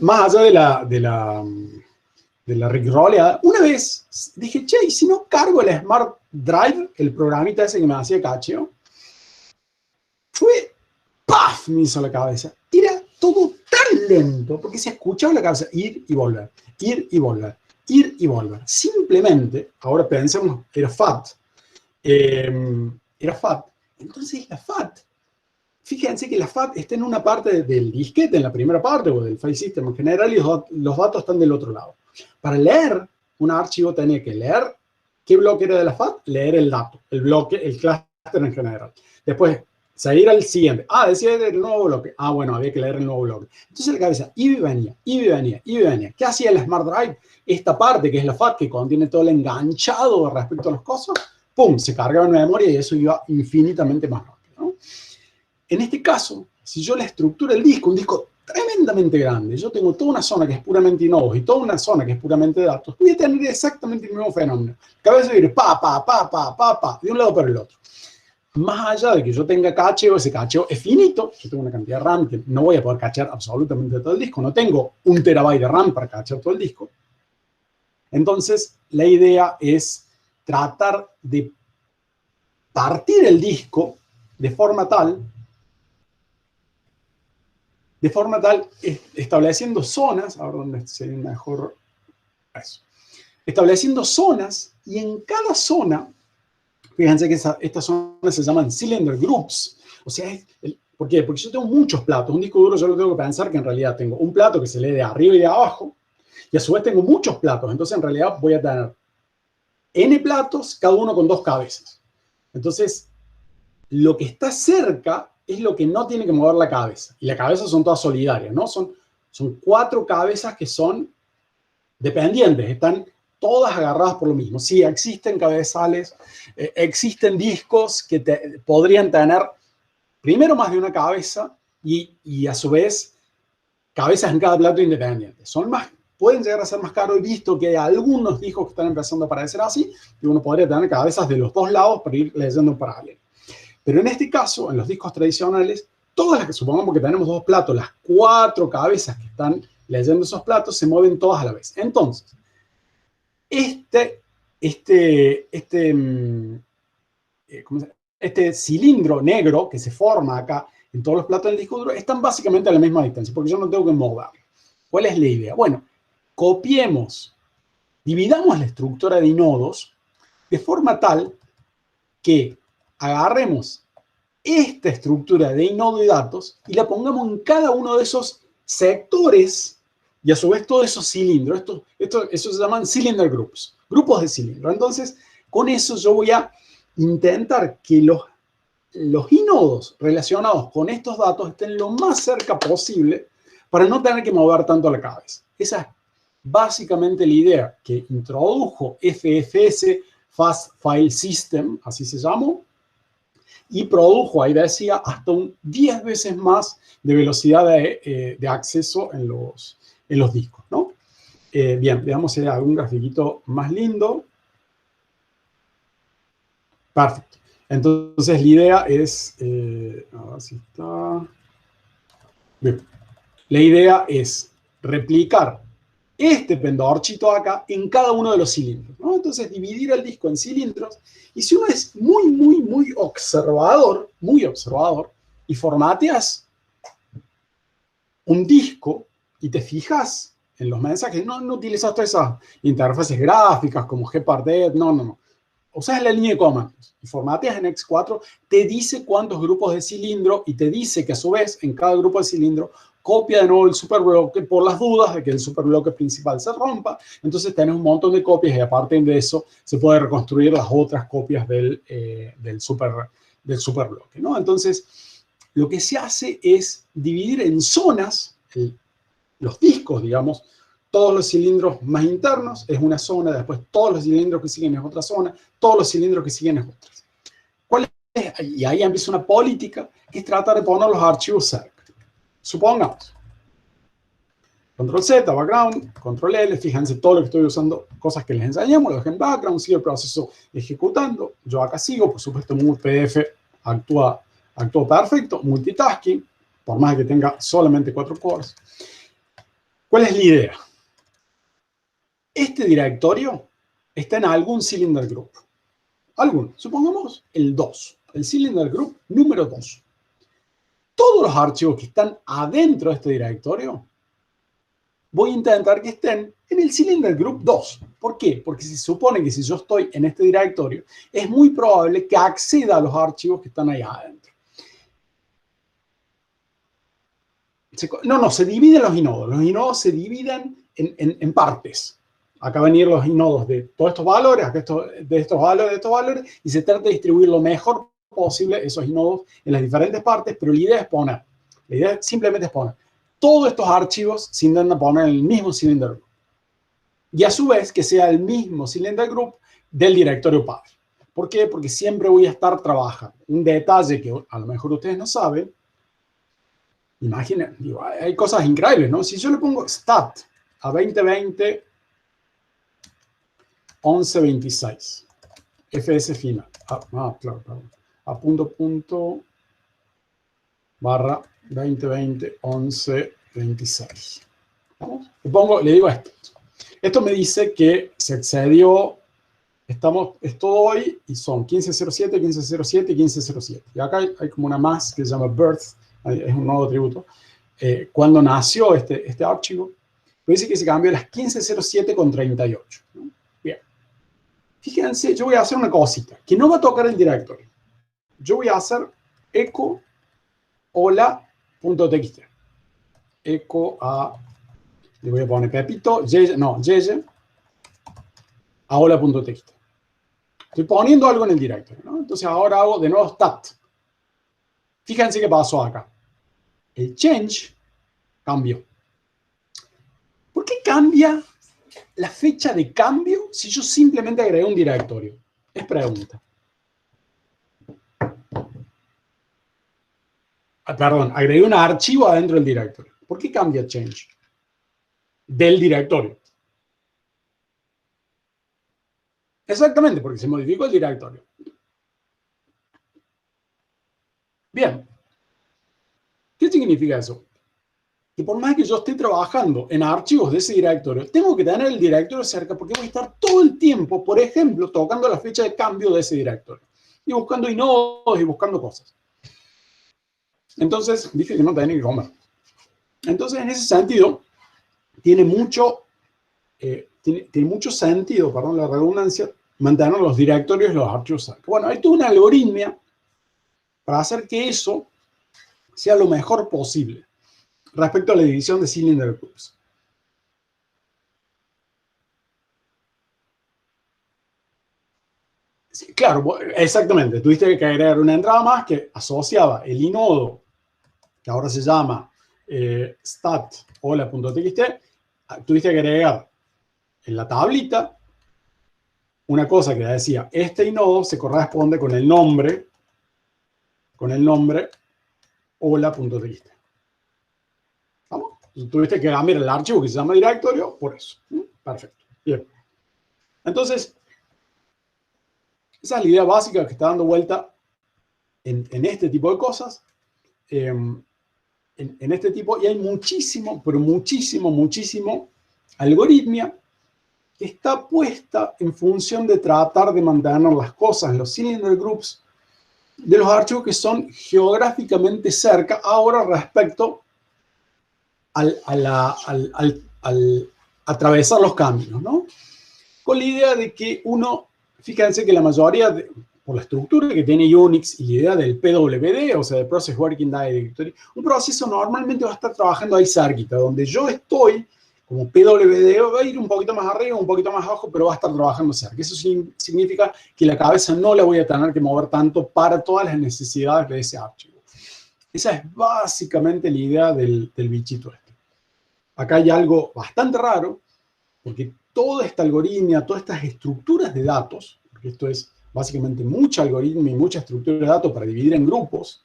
Más allá de la rigroleada, una vez dije, che, ¿y si no cargo el Smart Drive, el programita ese que me hacía cacheo? Fue, ¡paf! Me hizo la cabeza. Era todo tan lento, porque se escuchaba la cabeza ir y volver, ir y volver, ir y volver. Simplemente, ahora pensemos, era FAT. Era FAT. Entonces la FAT, fíjense que la FAT está en una parte del disquete, en la primera parte, o del file system en general, y los datos están del otro lado. Para leer un archivo tenía que leer qué bloque era de la FAT, leer el dato, el bloque, el clúster en general. Después, seguir al siguiente. Ah, decía el nuevo bloque. Ah, bueno, había que leer el nuevo bloque. Entonces la cabeza iba y venía, iba y venía, iba y venía. ¿Qué hacía el Smart Drive? Esta parte, que es la FAT, que contiene todo el enganchado respecto a las cosas, ¡pum!, se cargaba en memoria y eso iba infinitamente más rápido, ¿no? En este caso, si yo la estructuro el disco, un disco tremendamente grande, yo tengo toda una zona que es puramente nodos y toda una zona que es puramente datos, voy a tener exactamente el mismo fenómeno. Cabeza de ir pa, de un lado para el otro. Más allá de que yo tenga cacheo, ese cacheo es finito, yo tengo una cantidad de RAM que no voy a poder cachear absolutamente todo el disco, no tengo 1 terabyte de RAM para cachear todo el disco. Entonces, la idea es tratar de partir el disco de forma tal, estableciendo zonas, ahora donde sería mejor eso, estableciendo zonas, y en cada zona, fíjense que estas zonas se llaman cylinder groups, o sea, ¿Por qué? Porque yo tengo muchos platos. Un disco duro yo lo tengo que pensar que en realidad tengo un plato que se lee de arriba y de abajo, y a su vez tengo muchos platos. Entonces, en realidad voy a tener N platos, cada uno con 2 cabezas. Entonces, lo que está cerca es lo que no tiene que mover la cabeza. Y la cabeza son todas solidarias, ¿no? Son 4 cabezas que son dependientes, están todas agarradas por lo mismo. Sí, existen cabezales, existen discos que podrían tener primero más de una cabeza y a su vez cabezas en cada plato independiente. Pueden llegar a ser más caros. He visto que hay algunos discos que están empezando a parecer así y uno podría tener cabezas de los 2 lados para ir leyendo en paralelo. Pero en este caso, en los discos tradicionales, todas las que supongamos que tenemos 2 platos, las 4 cabezas que están leyendo esos platos se mueven todas a la vez. Entonces, este cilindro negro que se forma acá en todos los platos del disco duro están básicamente a la misma distancia, porque yo no tengo que moverlo. ¿Cuál es la idea? Bueno, dividamos la estructura de nodos de forma tal que agarremos esta estructura de nodo de datos y la pongamos en cada uno de esos sectores y a su vez todos esos cilindros. Eso se llaman cylinder groups, grupos de cilindros. Entonces, con eso yo voy a intentar que los inodos relacionados con estos datos estén lo más cerca posible para no tener que mover tanto la cabeza. Esa es básicamente la idea que introdujo FFS, Fast File System, así se llamó, y produjo, ahí decía, hasta 10 veces más de velocidad de acceso en los discos, ¿no? Bien, veamos si hay algún grafiquito más lindo. Perfecto. Entonces, la idea es, a ver si está. Bien. La idea es replicar este pendorchito acá en cada uno de los cilindros, ¿no? Entonces, dividir el disco en cilindros. Y si uno es muy observador, y formateas un disco y te fijas en los mensajes, no utilizas todas esas interfaces gráficas como Gparted, no. Usas la línea de comandos y formateas en X4, te dice cuántos grupos de cilindro y te dice que a su vez en cada grupo de cilindro copia de nuevo el superbloque por las dudas de que el superbloque principal se rompa. Entonces tenés un montón de copias y aparte de eso se puede reconstruir las otras copias del superbloque, ¿no? Entonces lo que se hace es dividir en zonas los discos, digamos. Todos los cilindros más internos es una zona, después todos los cilindros que siguen es otra zona, todos los cilindros que siguen es otra. ¿Cuál es? Y ahí empieza una política que es tratar de poner los archivos cerca. Supongamos, Control Z, background, Control L, fíjense todo lo que estoy usando, cosas que les enseñamos, lo dejé en background, sigue el proceso ejecutando, yo acá sigo, por supuesto, Move PDF actúa perfecto, multitasking, por más que tenga solamente 4 cores. ¿Cuál es la idea? Este directorio está en algún cylinder group. Alguno. Supongamos el 2. El cylinder group número 2. Todos los archivos que están adentro de este directorio, voy a intentar que estén en el cylinder group 2. ¿Por qué? Porque se supone que si yo estoy en este directorio, es muy probable que acceda a los archivos que están ahí adentro. Se dividen los inodos. Los inodos se dividen en partes. Acá van a ir los inodos de todos estos valores, de estos valores, y se trata de distribuir lo mejor posible esos inodos en las diferentes partes, pero la idea simplemente es poner todos estos archivos sin poner en el mismo cylinder group. Y a su vez que sea el mismo cylinder group del directorio padre. ¿Por qué? Porque siempre voy a estar trabajando. Un detalle que a lo mejor ustedes no saben, imaginen, hay cosas increíbles, ¿no? Si yo le pongo stat a 2020, 1126, FS final, claro, a punto, barra 2020, 1126. ¿Vamos? Le digo esto. Esto me dice que se excedió, es todo hoy y son 1507, 1507 y 1507. Y acá hay como una más que se llama birth, es un nuevo atributo. Cuando nació este archivo, me dice que se cambió a las 1507 con 38. ¿No? Bien. Fíjense, yo voy a hacer una cosita, que no va a tocar el directorio. Yo voy a hacer echo hola.txt. Eco a, le voy a poner Pepito, Yeye a hola.txt. Estoy poniendo algo en el directorio, ¿no? Entonces ahora hago de nuevo stat. Fíjense qué pasó acá. El change cambió. ¿Por qué cambia la fecha de cambio si yo simplemente agregué un directorio? Es pregunta. Perdón, agregué un archivo adentro del directorio. ¿Por qué cambia change? Del directorio. Exactamente, porque se modificó el directorio. Bien. ¿Qué significa eso? Que por más que yo esté trabajando en archivos de ese directorio, tengo que tener el directorio cerca porque voy a estar todo el tiempo, por ejemplo, tocando la fecha de cambio de ese directorio. Y buscando inodos y buscando cosas. Entonces, dije que no tenía que comer. Entonces, en ese sentido, tiene mucho sentido, perdón la redundancia, mantener los directorios y los archivos cerca. Bueno, hay toda una algoritmia para hacer que eso sea lo mejor posible respecto a la división de cylinder groups. Sí, claro, exactamente. Tuviste que agregar una entrada más que asociaba el inodo, que ahora se llama stat hola.txt. Tuviste que agregar en la tablita una cosa que decía, este inodo se corresponde con el nombre hola.txt. ¿Vamos? Tuviste que cambiar el archivo que se llama directorio por eso. Perfecto. Bien. Entonces, esa es la idea básica que está dando vuelta en este tipo de cosas. En este tipo, y hay muchísimo, pero muchísimo algoritmia que está puesta en función de tratar de mantener las cosas, los cylinder groups, de los archivos que son geográficamente cerca, ahora respecto al atravesar los caminos, ¿no? Con la idea de que fíjense que la mayoría, por la estructura que tiene Unix y la idea del PWD, o sea, de Process Working Directory, un proceso normalmente va a estar trabajando ahí cerquita, donde yo estoy, como PWD, va a ir un poquito más arriba, un poquito más abajo, pero va a estar trabajando cerca. Eso significa que la cabeza no la voy a tener que mover tanto para todas las necesidades de ese archivo. Esa es básicamente la idea del bichito este. Acá hay algo bastante raro, porque toda esta algoritmia, todas estas estructuras de datos, porque esto es básicamente mucha algoritmia y mucha estructura de datos para dividir en grupos,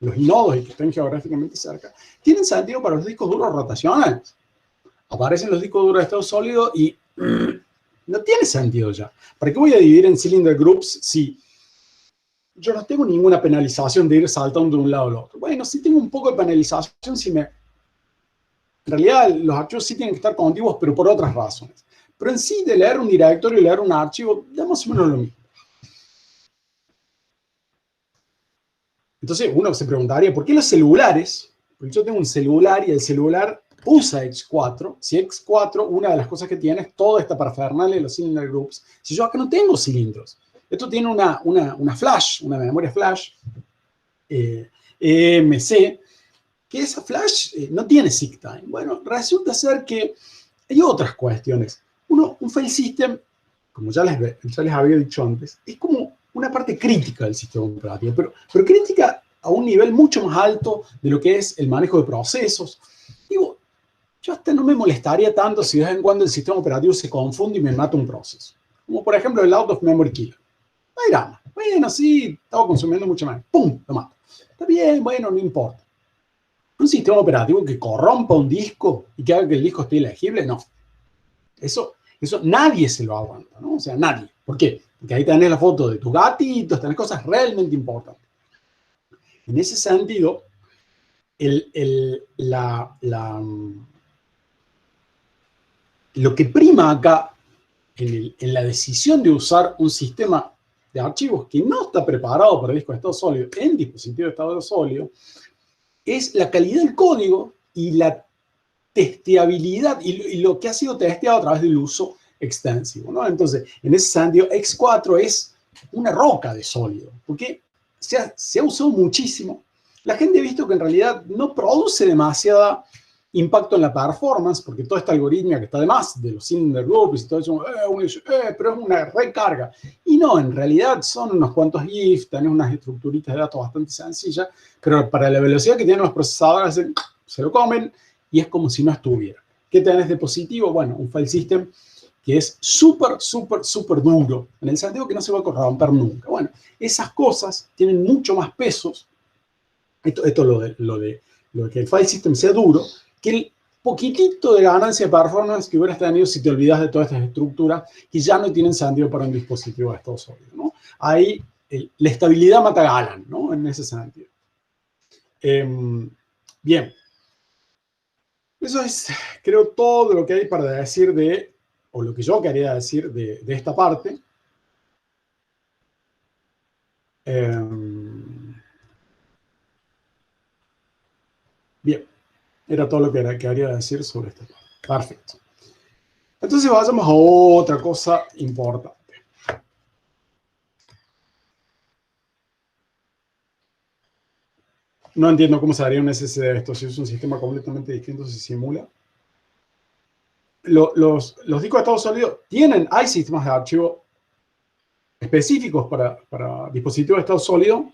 los nodos y que estén geográficamente cerca, tienen sentido para los discos duros rotacionales. Aparecen los discos duros de estado sólido y no tiene sentido ya. ¿Para qué voy a dividir en cylinder groups si yo no tengo ninguna penalización de ir saltando de un lado al otro? Bueno, sí tengo un poco de penalización en realidad, los archivos sí tienen que estar contiguos, pero por otras razones. Pero en sí, de leer un directorio y leer un archivo, da más o menos lo mismo. Entonces, uno se preguntaría, ¿por qué los celulares? Porque yo tengo un celular y el celular usa X4. Si X4, una de las cosas que tiene es toda esta parafernalia de los cylinder groups. Si yo acá no tengo cilindros, esto tiene una flash, una memoria flash, EMC, que esa flash no tiene seek time. Bueno, resulta ser que hay otras cuestiones. Un file system, como ya les había dicho antes, es como una parte crítica del sistema operativo, pero crítica a un nivel mucho más alto de lo que es el manejo de procesos. Digo, yo hasta no me molestaría tanto si de vez en cuando el sistema operativo se confunde y me mata un proceso. Como por ejemplo el out of memory killer. No hay drama. Bueno, sí, estaba consumiendo mucho más. ¡Pum! Lo mato. Está bien, bueno, no importa. Un sistema operativo que corrompa un disco y que haga que el disco esté ilegible, no. Eso nadie se lo aguanta, ¿no? O sea, nadie. ¿Por qué? Porque ahí tenés la foto de tus gatitos, tenés cosas realmente importantes. En ese sentido, lo que prima acá en la decisión de usar un sistema de archivos que no está preparado para discos de estado sólido en dispositivos de estado sólido es la calidad del código y la testeabilidad y lo que ha sido testeado a través del uso extensivo, ¿no? Entonces, en ese sentido, X4 es una roca de sólido, porque se ha usado muchísimo. la gente ha visto que en realidad no produce demasiada impacto en la performance, porque toda esta algoritmia que está de más, de los cylinder loops y todo eso, uno dice, pero es una recarga. Y no, en realidad son unos cuantos if, tenés unas estructuritas de datos bastante sencillas, pero para la velocidad que tienen los procesadores, se lo comen y es como si no estuviera. ¿Qué tenés de positivo? Bueno, un file system que es súper, súper, súper duro, en el sentido que no se va a corromper nunca. Bueno, esas cosas tienen mucho más pesos, esto es lo de que el file system sea duro, que el poquitito de ganancia de performance que hubieras tenido si te olvidas de todas estas estructuras que ya no tienen sentido para un dispositivo de estado sólido, ¿no? Ahí la estabilidad mata a Galan, ¿no? En ese sentido. Bien. Eso es, creo, todo lo que hay para decir de, o lo que yo quería decir de esta parte. Bien, era todo lo que quería decir sobre esta parte. Perfecto. Entonces vayamos a otra cosa importante. No entiendo cómo se haría un SSD de esto. Si es un sistema completamente distinto, se simula. Los discos de estado sólido hay sistemas de archivo específicos para dispositivos de estado sólido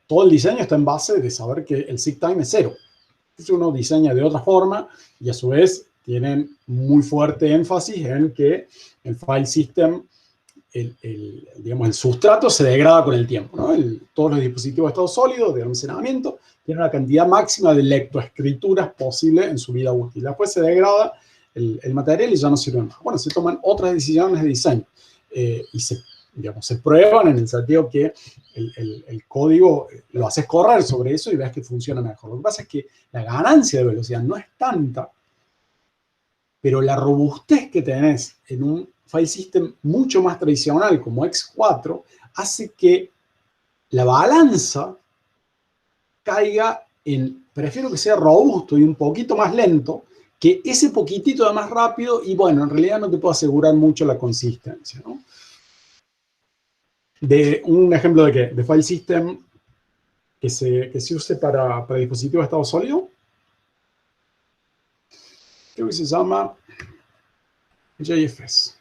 todo el diseño está en base de saber que el seek time es 0. Entonces uno diseña de otra forma y a su vez tienen muy fuerte énfasis en que el file system, digamos, el sustrato se degrada con el tiempo, ¿no? Todos los dispositivos de estado sólido de almacenamiento tienen una cantidad máxima de lectoescrituras posible en su vida útil. Después se degrada el material y ya no sirve más. Bueno, se toman otras decisiones de diseño y se prueban en el sentido que el código lo haces correr sobre eso y ves que funciona mejor. Lo que pasa es que la ganancia de velocidad no es tanta, pero la robustez que tenés en un file system mucho más tradicional como X4 hace que la balanza caiga en, prefiero que sea robusto y un poquito más lento, que ese poquitito de más rápido y bueno, en realidad no te puedo asegurar mucho la consistencia, ¿no? De un ejemplo de qué? De file system que se use para dispositivos de estado sólido. Creo que se llama JFS.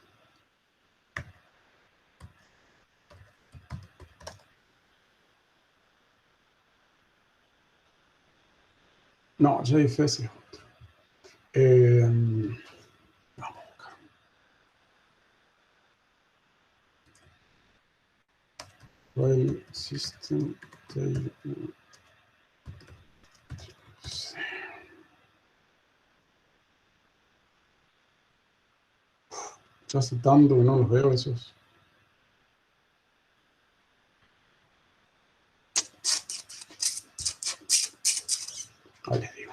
No, JFS es otro. Vamos a buscar. File system. Ya hace tanto que no los veo esos. Ahí les digo.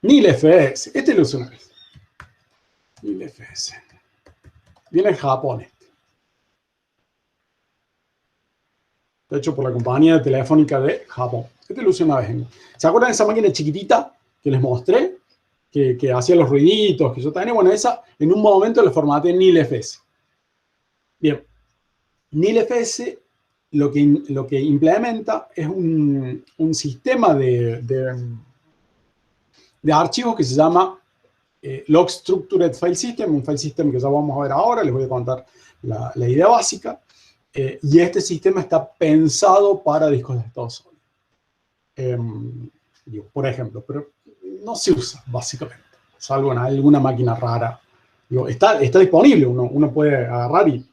NILFS. Este lo uso una vez. NILFS. Viene en Japón este. Está hecho por la compañía telefónica de Japón. Este lo usé una vez. ¿Se acuerdan de esa máquina chiquitita que les mostré? Que hacía los ruiditos que yo tenía. Bueno, esa en un momento le formateé en NILFS. Bien. NILFS lo que implementa es un sistema de archivos que se llama Log Structured File System, un file system que ya vamos a ver ahora, les voy a contar la idea básica. Y este sistema está pensado para discos de estado sólido. Por ejemplo, pero no se usa básicamente, salvo en alguna máquina rara. Está disponible, uno puede agarrar y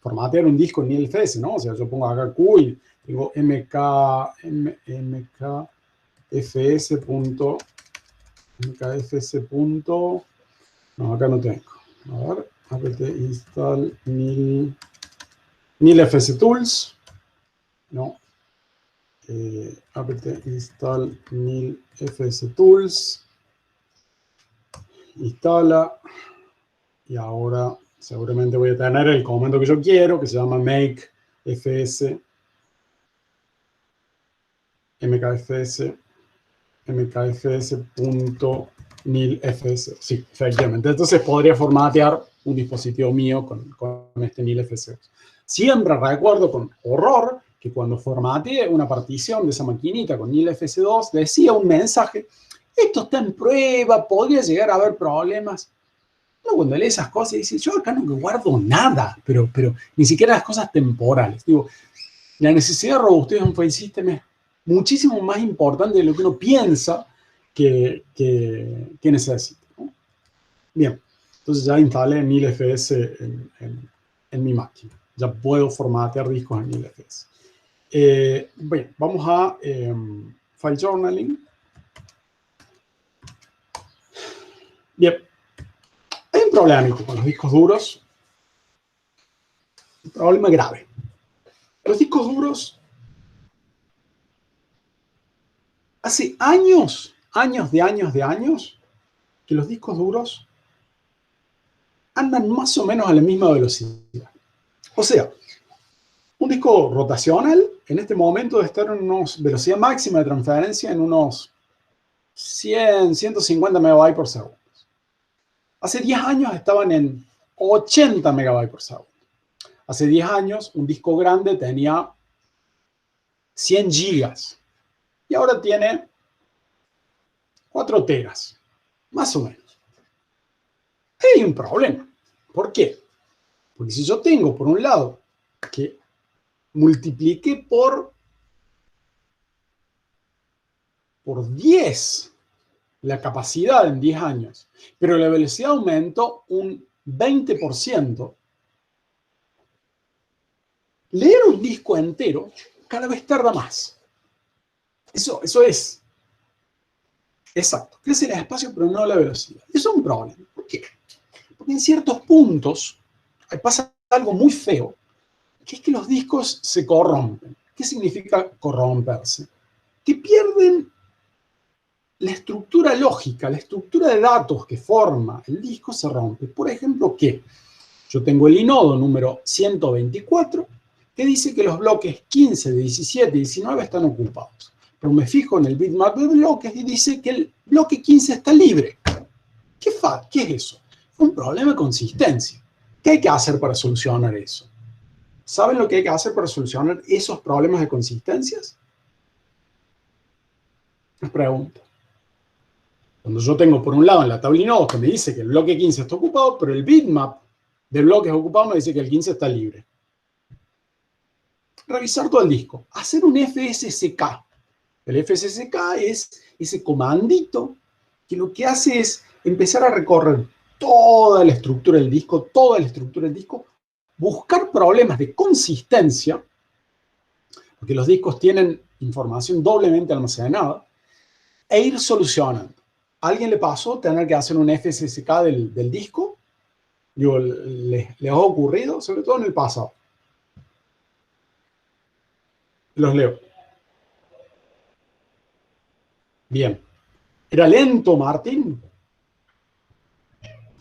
formatear un disco en NILFS, ¿no? O sea, yo pongo acá Q y digo mkfs. No, acá no tengo. A ver, apt install NILFS tools. No. Apt install NILFS tools. Instala. Y ahora seguramente voy a tener el comando que yo quiero, que se llama make fs mkfs.nilfs. Sí, efectivamente. Entonces podría formatear un dispositivo mío con este NILFS. Siempre recuerdo con horror que cuando formateé una partición de esa maquinita con nilfs2, decía un mensaje, esto está en prueba, podría llegar a haber problemas. Uno cuando lee esas cosas dice, yo acá no guardo nada, pero ni siquiera las cosas temporales. Digo, la necesidad de robustez de un file system es muchísimo más importante de lo que uno piensa que necesita, ¿no? Bien, entonces ya instalé nilfs en mi máquina. Ya puedo formatear discos en nilfs. Bien, vamos a file journaling. Bien, hay un problema con los discos duros. Un problema grave. Los discos duros, hace años, que los discos duros andan más o menos a la misma velocidad. O sea, un disco rotacional en este momento debe estar en una velocidad máxima de transferencia en unos 100, 150 megabytes por segundo. Hace 10 años estaban en 80 megabytes por segundo. Hace 10 años un disco grande tenía 100 gigas y ahora tiene 4 teras, más o menos. Hay un problema. ¿Por qué? Porque si yo tengo, por un lado, que multiplique por 10 la capacidad en 10 años, pero la velocidad aumentó un 20%, leer un disco entero cada vez tarda más. Eso es exacto. Crece el espacio, pero no la velocidad. Eso es un problema. ¿Por qué? Porque en ciertos puntos pasa algo muy feo, que es que los discos se corrompen. ¿Qué significa corromperse? Que pierden la estructura lógica, la estructura de datos que forma el disco se rompe. Por ejemplo, que yo tengo el inodo número 124, que dice que los bloques 15, 17 y 19 están ocupados. Pero me fijo en el bitmap de bloques y dice que el bloque 15 está libre. ¿Qué es eso? Fue un problema de consistencia. ¿Qué hay que hacer para solucionar eso? ¿Saben lo que hay que hacer para solucionar esos problemas de consistencias? Les pregunto. Cuando yo tengo por un lado en la tabla inodos que me dice que el bloque 15 está ocupado, pero el bitmap de bloques ocupados me dice que el 15 está libre. Revisar todo el disco. Hacer un FSSK. El FSSK es ese comandito que lo que hace es empezar a recorrer toda la estructura del disco, buscar problemas de consistencia, porque los discos tienen información doblemente almacenada, e ir solucionando. ¿A alguien le pasó tener que hacer un FSSK del disco? Digo, ¿les ha ocurrido? Sobre todo en el pasado. Los leo. Bien. ¿Era lento, Martín,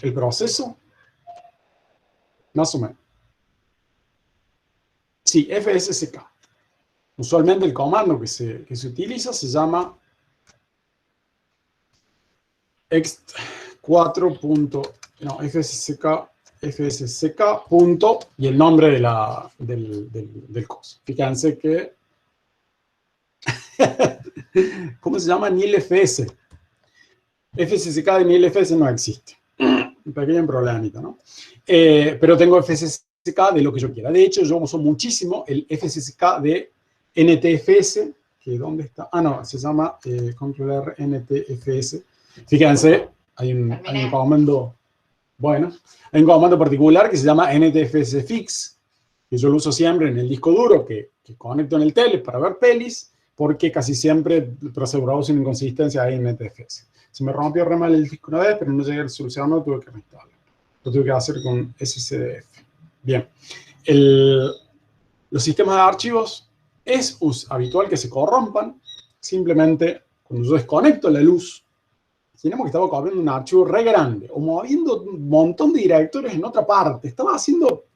el proceso? Más o menos. Sí, FSSK. Usualmente el comando que se utiliza se llama ext4. No, FSSK punto y el nombre del coso. Fíjense que ¿cómo se llama? nilfs. FSSK de nilfs no existe. Un pequeño problemita, ¿no? Pero tengo FSSK de lo que yo quiera. De hecho, yo uso muchísimo el FSSK de NTFS, que ¿dónde está? Ah, no, se llama controller NTFS. Fíjense, hay un comando, bueno, hay un comando particular que se llama NTFS fix, que yo lo uso siempre en el disco duro que conecto en el tele para ver pelis, porque casi siempre procesado sin inconsistencia hay en NTFS. Se me rompió re mal el disco una vez, pero no llegué a solucionarlo, tuve que reinstalarlo. Lo tuve que hacer con SSDF. Bien. Los sistemas de archivos es habitual que se corrompan. Simplemente, cuando yo desconecto la luz, tenemos que estaba corriendo un archivo re grande, o moviendo un montón de directorios en otra parte. Estaba haciendo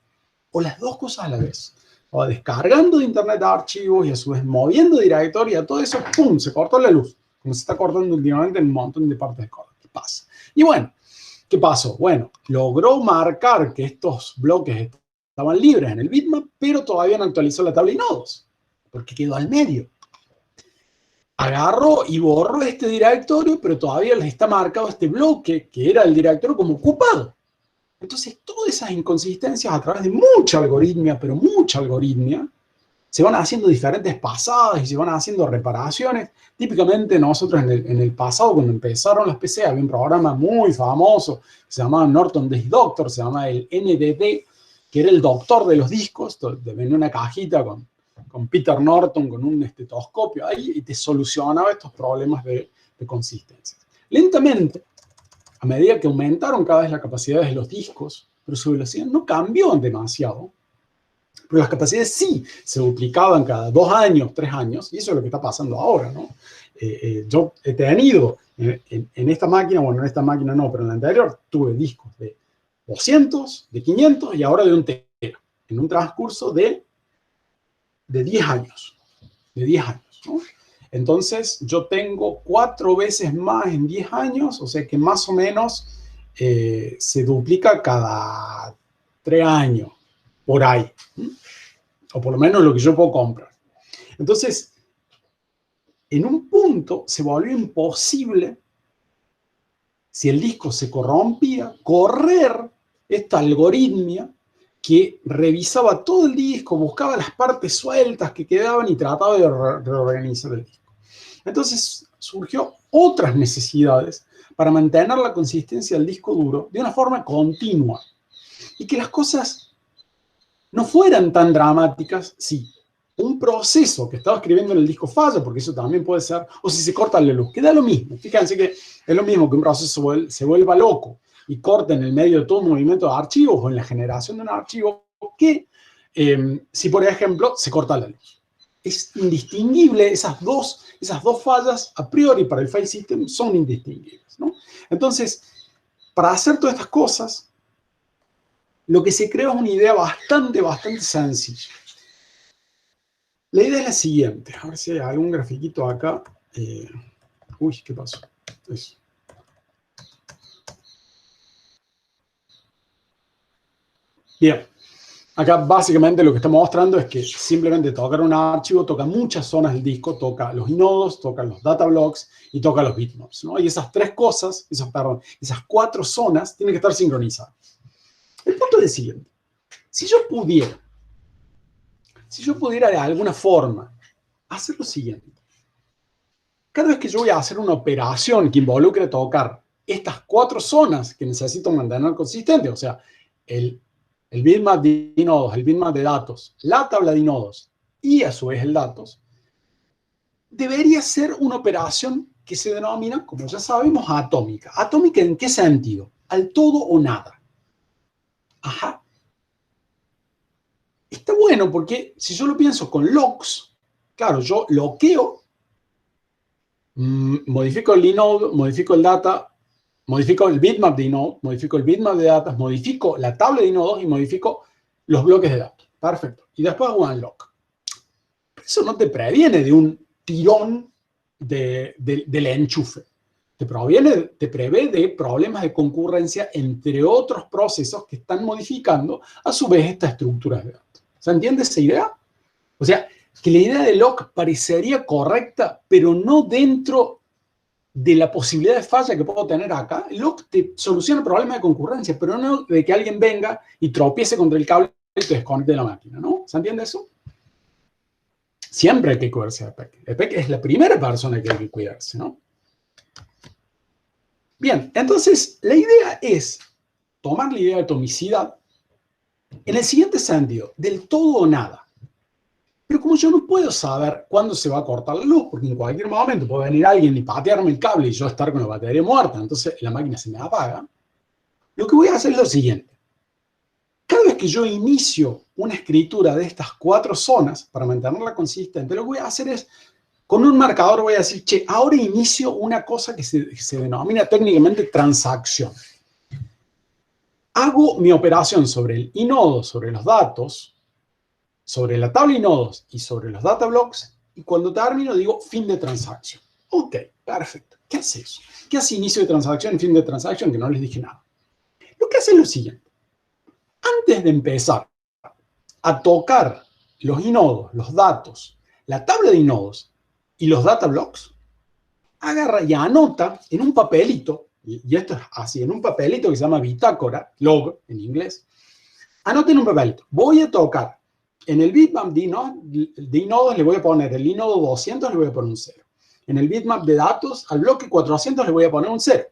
o las dos cosas a la vez. Estaba descargando de internet archivos y a su vez moviendo directorios, y a todo eso, ¡pum!, se cortó la luz. Como se está cortando últimamente en un montón de partes de código. ¿Qué pasa? Y bueno, ¿qué pasó? Bueno, logró marcar que estos bloques estaban libres en el bitmap, pero todavía no actualizó la tabla de nodos, porque quedó al medio. Agarró y borró este directorio, pero todavía les está marcado este bloque, que era el directorio, como ocupado. Entonces, todas esas inconsistencias a través de mucha algoritmia, pero mucha algoritmia, se van haciendo diferentes pasadas y se van haciendo reparaciones. Típicamente nosotros en el pasado, cuando empezaron las PC, había un programa muy famoso que se llamaba Norton Disk Doctor, se llama el NDD, que era el doctor de los discos. Venía una cajita con Peter Norton, con un estetoscopio ahí, y te solucionaba estos problemas de consistencia. Lentamente, a medida que aumentaron cada vez la capacidad de los discos, pero su velocidad no cambió demasiado. Pero las capacidades sí se duplicaban cada 2 años, 3 años, y eso es lo que está pasando ahora, ¿no? Yo he tenido en esta máquina, bueno, en esta máquina no, pero en la anterior tuve discos de 200, de 500 y ahora de 1 tera, en un transcurso de 10 años. De 10 años, ¿no? Entonces, yo tengo 4 veces más en 10 años, o sea que más o menos se duplica cada 3 años, por ahí. O por lo menos lo que yo puedo comprar. Entonces, en un punto se volvió imposible, si el disco se corrompía, correr esta algoritmia que revisaba todo el disco, buscaba las partes sueltas que quedaban y trataba de reorganizar el disco. Entonces surgió otras necesidades para mantener la consistencia del disco duro de una forma continua y que las cosas no fueran tan dramáticas si un proceso que estaba escribiendo en el disco falla, porque eso también puede ser, o si se corta la luz, que da lo mismo. Fíjense que es lo mismo que un proceso se vuelva loco y corta en el medio de todo un movimiento de archivos o en la generación de un archivo, que si, por ejemplo, se corta la luz. Es indistinguible, esas dos fallas a priori para el file system son indistinguibles, ¿no? Entonces, para hacer todas estas cosas, lo que se crea es una idea bastante sencilla. La idea es la siguiente. A ver si hay algún grafiquito acá. Uy, ¿qué pasó? Eso. Bien. Acá básicamente lo que estamos mostrando es que simplemente tocar un archivo toca muchas zonas del disco, toca los inodos, toca los data blocks y toca los bitmaps, ¿no? Y esas 3 cosas, esas 4 zonas tienen que estar sincronizadas. El punto es el siguiente. Si yo pudiera de alguna forma hacer lo siguiente. Cada vez que yo voy a hacer una operación que involucre tocar estas 4 zonas que necesito mantener consistente, o sea, el bitmap de nodos, el bitmap de datos, la tabla de nodos y a su vez el datos, debería ser una operación que se denomina, como ya sabemos, atómica. ¿Atómica en qué sentido? Al todo o nada. Ajá. Está bueno porque si yo lo pienso con locks, claro, yo loqueo, modifico el inode, modifico el data, modifico el bitmap de inode, modifico el bitmap de datos, modifico la tabla de inodos y modifico los bloques de datos. Perfecto. Y después hago un unlock. Eso no te previene de un tirón del enchufe. Te prevé de problemas de concurrencia entre otros procesos que están modificando a su vez estas estructuras de datos. ¿Se entiende esa idea? O sea, que la idea de lock parecería correcta, pero no dentro de la posibilidad de falla que puedo tener acá. El lock te soluciona problemas de concurrencia, pero no de que alguien venga y tropiece contra el cable y te desconecte de la máquina, ¿no? ¿Se entiende eso? Siempre hay que cuidarse de EPEC. EPEC es la primera persona que hay que cuidarse, ¿no? Bien, entonces la idea es tomar la idea de atomicidad en el siguiente sentido, del todo o nada. Pero como yo no puedo saber cuándo se va a cortar la luz, porque en cualquier momento puede venir alguien y patearme el cable y yo estar con la batería muerta, entonces la máquina se me apaga, lo que voy a hacer es lo siguiente. Cada vez que yo inicio una escritura de estas 4 zonas, para mantenerla consistente, lo que voy a hacer es, con un marcador voy a decir, che, ahora inicio una cosa que se denomina técnicamente transacción. Hago mi operación sobre el inodo, sobre los datos, sobre la tabla inodos y sobre los data blocks, y cuando termino digo fin de transacción. Ok, perfecto. ¿Qué hace eso? ¿Qué hace inicio de transacción y fin de transacción? Que no les dije nada. Lo que hace es lo siguiente. Antes de empezar a tocar los inodos, los datos, la tabla de inodos y los data blocks, agarra y anota en un papelito, y esto es así, en un papelito que se llama bitácora, log en inglés, anota en un papelito, voy a tocar en el bitmap de inodos le voy a poner el inodo 200, le voy a poner un 0. En el bitmap de datos, al bloque 400 le voy a poner un 0.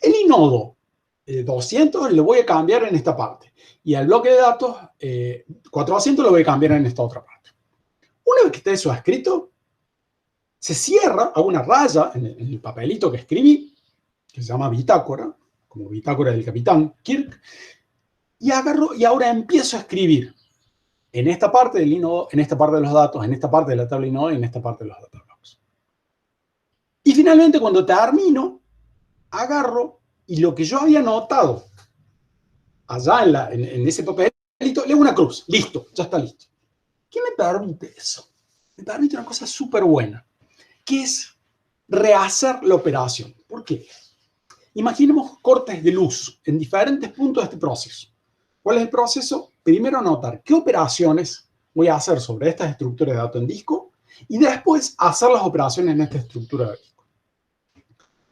El inodo 200 le voy a cambiar en esta parte. Y al bloque de datos 400 lo voy a cambiar en esta otra parte. Una vez que esté eso escrito, se cierra, hago una raya en el papelito que escribí, que se llama bitácora, como bitácora del capitán Kirk, y agarro y ahora empiezo a escribir en esta parte del inodo, en esta parte de los datos, en esta parte de la tabla inodo y en esta parte de los data blocks. Y finalmente, cuando termino, agarro y lo que yo había anotado allá en ese papelito, le hago una cruz. Listo, ya está listo. ¿Qué me permite eso? Me permite una cosa súper buena, que es rehacer la operación. ¿Por qué? Imaginemos cortes de luz en diferentes puntos de este proceso. ¿Cuál es el proceso? Primero anotar qué operaciones voy a hacer sobre estas estructuras de datos en disco y después hacer las operaciones en esta estructura de disco.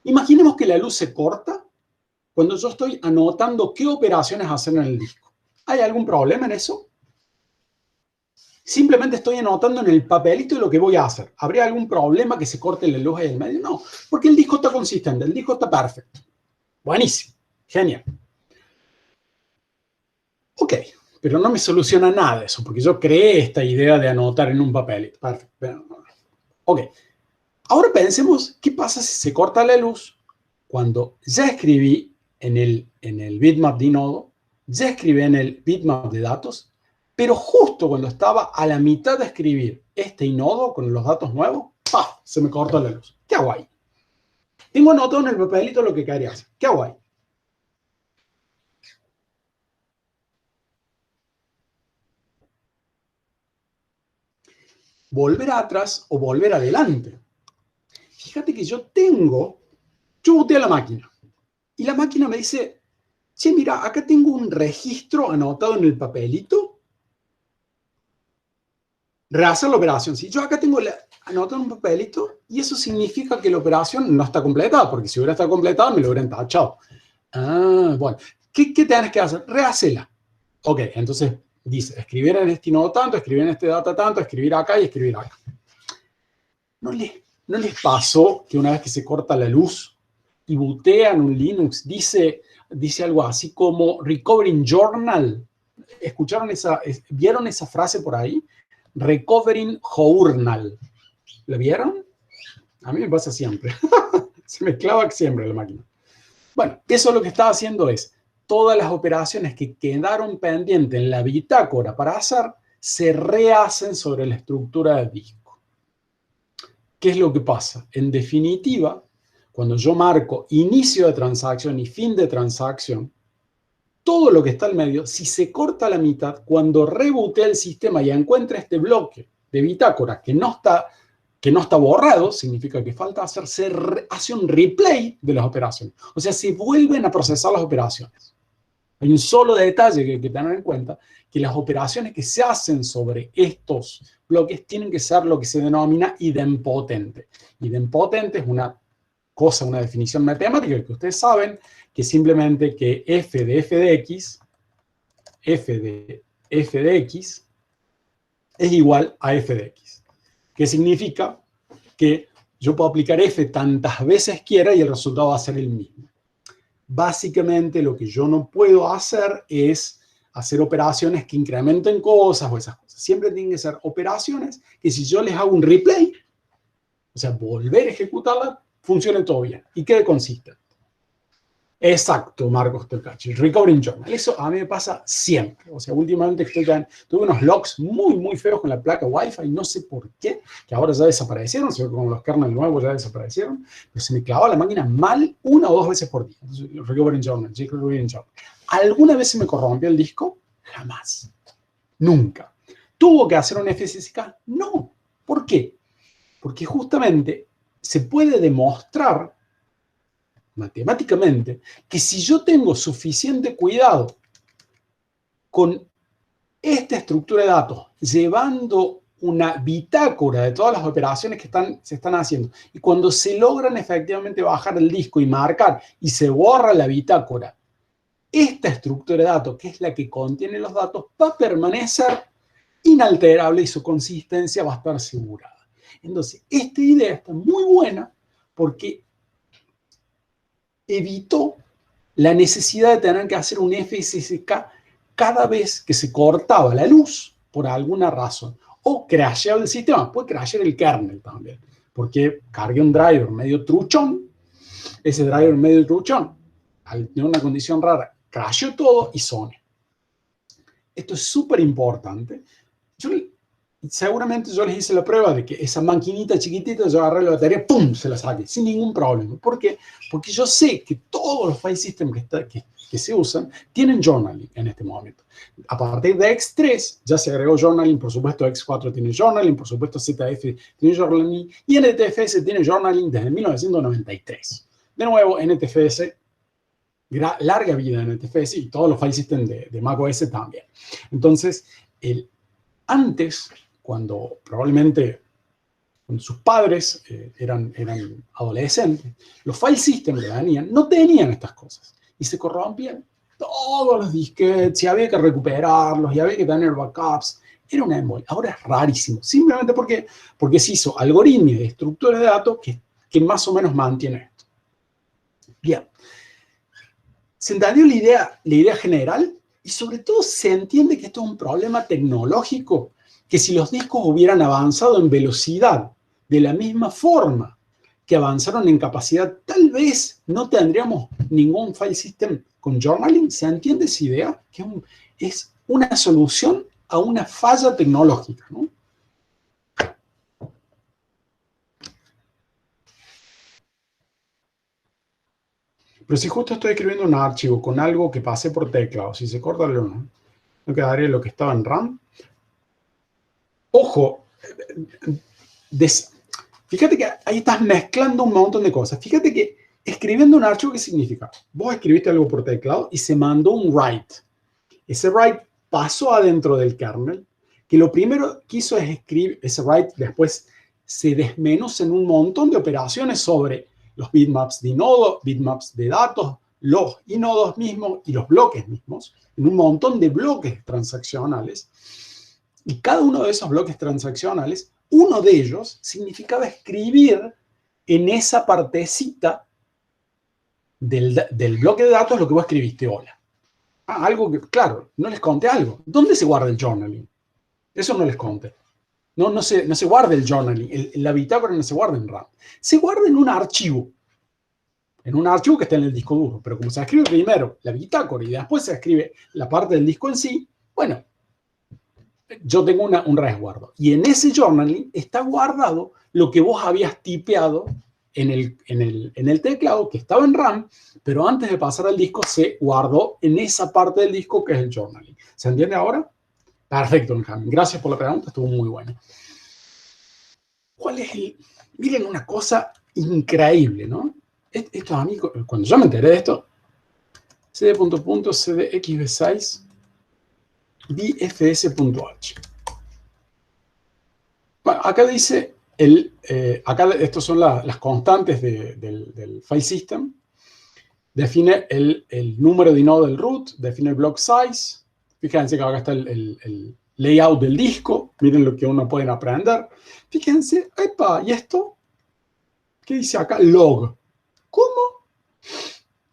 Imaginemos que la luz se corta cuando yo estoy anotando qué operaciones hacer en el disco. ¿Hay algún problema en eso? Simplemente estoy anotando en el papelito lo que voy a hacer. ¿Habría algún problema que se corte la luz ahí en medio? No, porque el disco está consistente, el disco está perfecto. Buenísimo, genial. Ok, pero no me soluciona nada eso, porque yo creé esta idea de anotar en un papelito. Perfecto. Ok, ahora pensemos qué pasa si se corta la luz cuando ya escribí en el bitmap de inodo, ya escribí en el bitmap de datos, pero justo cuando estaba a la mitad de escribir este inodo con los datos nuevos, ¡paf! Se me cortó la luz. ¿Qué hago ahí? Tengo anotado en el papelito lo que quería hacer. ¿Qué hago ahí? Volver atrás o volver adelante. Fíjate que yo boté a la máquina. Y la máquina me dice, che, mira, acá tengo un registro anotado en el papelito. Rehacer la operación. Si yo acá tengo anotado en un papelito, y eso significa que la operación no está completada, porque si hubiera estado completada me lo hubieran tachado. Ah, bueno. ¿Qué tienes que hacer? Rehacela. Ok, entonces dice, escribir en este nodo tanto, escribir en este data tanto, escribir acá y escribir acá. ¿No les pasó que una vez que se corta la luz y bootean un Linux, dice algo así como Recovering Journal? ¿Vieron esa frase por ahí? Recovering Journal. ¿La vieron? A mí me pasa siempre. Se me clava siempre la máquina. Bueno, eso lo que está haciendo es todas las operaciones que quedaron pendientes en la bitácora para hacer, se rehacen sobre la estructura del disco. ¿Qué es lo que pasa? En definitiva, cuando yo marco inicio de transacción y fin de transacción, todo lo que está al medio, si se corta la mitad, cuando reboote el sistema y encuentre este bloque de bitácora que no está borrado, significa que falta hacer, hace un replay de las operaciones. O sea, se vuelven a procesar las operaciones. Hay un solo detalle que hay que tener en cuenta, que las operaciones que se hacen sobre estos bloques tienen que ser lo que se denomina idempotente. Idempotente es una definición matemática que ustedes saben, que simplemente que f de x es igual a f de x. Que significa que yo puedo aplicar f tantas veces quiera y el resultado va a ser el mismo. Básicamente lo que yo no puedo hacer es hacer operaciones que incrementen cosas o esas cosas. Siempre tienen que ser operaciones que si yo les hago un replay, o sea, volver a ejecutarla, funcione todo bien y quede consistente. Exacto, Marcos Telcachi, Recovering Journal. Eso a mí me pasa siempre. O sea, últimamente tuve unos logs muy, muy feos con la placa Wi-Fi, no sé por qué, que ahora ya desaparecieron, se ve como los kernels nuevos ya desaparecieron, pero se me clavaba la máquina mal 1 o 2 veces por día. Entonces, Recovering Journal, Recovering Journal. ¿Alguna vez se me corrompió el disco? Jamás. Nunca. ¿Tuvo que hacer un FSSK? No. ¿Por qué? Porque justamente se puede demostrar matemáticamente que si yo tengo suficiente cuidado con esta estructura de datos, llevando una bitácora de todas las operaciones que se están haciendo, y cuando se logran efectivamente bajar el disco y marcar, y se borra la bitácora, esta estructura de datos, que es la que contiene los datos, va a permanecer inalterable y su consistencia va a estar asegurada. Entonces, esta idea está muy buena porque evitó la necesidad de tener que hacer un FSSK cada vez que se cortaba la luz por alguna razón. O crasheaba el sistema, puede crashear el kernel también, porque cargué un driver medio truchón, ese driver medio truchón, al tener una condición rara, crasheó todo y sone. Esto es súper importante. Seguramente yo les hice la prueba de que esa maquinita chiquitita, yo agarré la batería, ¡pum!, se la saqué, sin ningún problema. ¿Por qué? Porque yo sé que todos los file systems que se usan tienen journaling en este momento. A partir de X3 ya se agregó journaling, por supuesto X4 tiene journaling, por supuesto ZF tiene journaling, y NTFS tiene journaling desde 1993. De nuevo, NTFS, larga vida en NTFS, y todos los file systems de macOS también. Entonces, antes, cuando probablemente sus padres eran adolescentes, los file systems que venían no tenían estas cosas y se corrompían todos los disquetes y había que recuperarlos y había que tener backups. Era una embolia. Ahora es rarísimo, simplemente porque se hizo algoritmos de estructura de datos que más o menos mantienen esto. Bien. ¿Se entendió la idea general? Y sobre todo se entiende que esto es un problema tecnológico, que si los discos hubieran avanzado en velocidad de la misma forma que avanzaron en capacidad, tal vez no tendríamos ningún file system con journaling. ¿Se entiende esa idea? Que es una solución a una falla tecnológica, ¿no? Pero si justo estoy escribiendo un archivo con algo que pasé por teclado, si se corta el uno, ¿no quedaría lo que estaba en RAM? Ojo, fíjate que ahí estás mezclando un montón de cosas. Fíjate que escribiendo un archivo, ¿qué significa? Vos escribiste algo por teclado y se mandó un write. Ese write pasó adentro del kernel, que lo primero que hizo es escribir, ese write después se desmenuza en un montón de operaciones sobre los bitmaps de nodo, bitmaps de datos, los inodos mismos y los bloques mismos, en un montón de bloques transaccionales. Y cada uno de esos bloques transaccionales, uno de ellos significaba escribir en esa partecita del bloque de datos lo que vos escribiste, hola. Algo que, claro, no les conté algo. ¿Dónde se guarda el journaling? Eso no les conté. No se guarda el journaling. La bitácora no se guarda en RAM. Se guarda en un archivo. En un archivo que está en el disco duro. Pero como se escribe primero la bitácora y después se escribe la parte del disco en sí, bueno, yo tengo un resguardo. Y en ese journaling está guardado lo que vos habías tipeado en el teclado, que estaba en RAM, pero antes de pasar al disco se guardó en esa parte del disco que es el journaling. ¿Se entiende ahora? Perfecto, Benjamín. Gracias por la pregunta, estuvo muy buena. ¿Cuál es el...? Miren una cosa increíble, ¿no? Esto a mí, cuando yo me enteré de esto, cd.cdxv6 bfs.h. Bueno, acá dice, acá estos son las constantes del file system. Define el número de nodo del root, define el block size. Fíjense que acá está el layout del disco. Miren lo que uno puede aprender. Fíjense, epa, ¿y esto? ¿Qué dice acá? Log. ¿Cómo?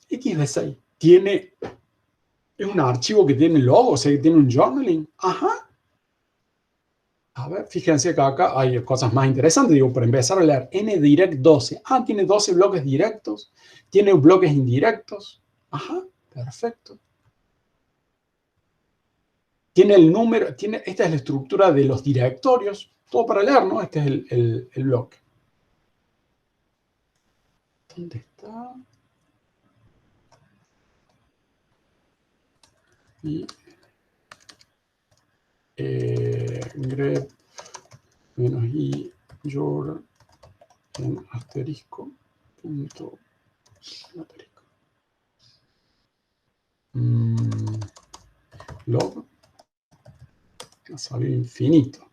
XV6 es un archivo que tiene log, o sea, que tiene un journaling. Ajá. A ver, fíjense que acá hay cosas más interesantes. Digo, para empezar a leer, ndirect12. Tiene 12 bloques directos. Tiene bloques indirectos. Ajá, perfecto. Tiene el número, esta es la estructura de los directorios. Todo para leer, ¿no? Este es el bloque. ¿Dónde está? Y grep menos i your en asterisco punto asterisco log Ha salido infinito.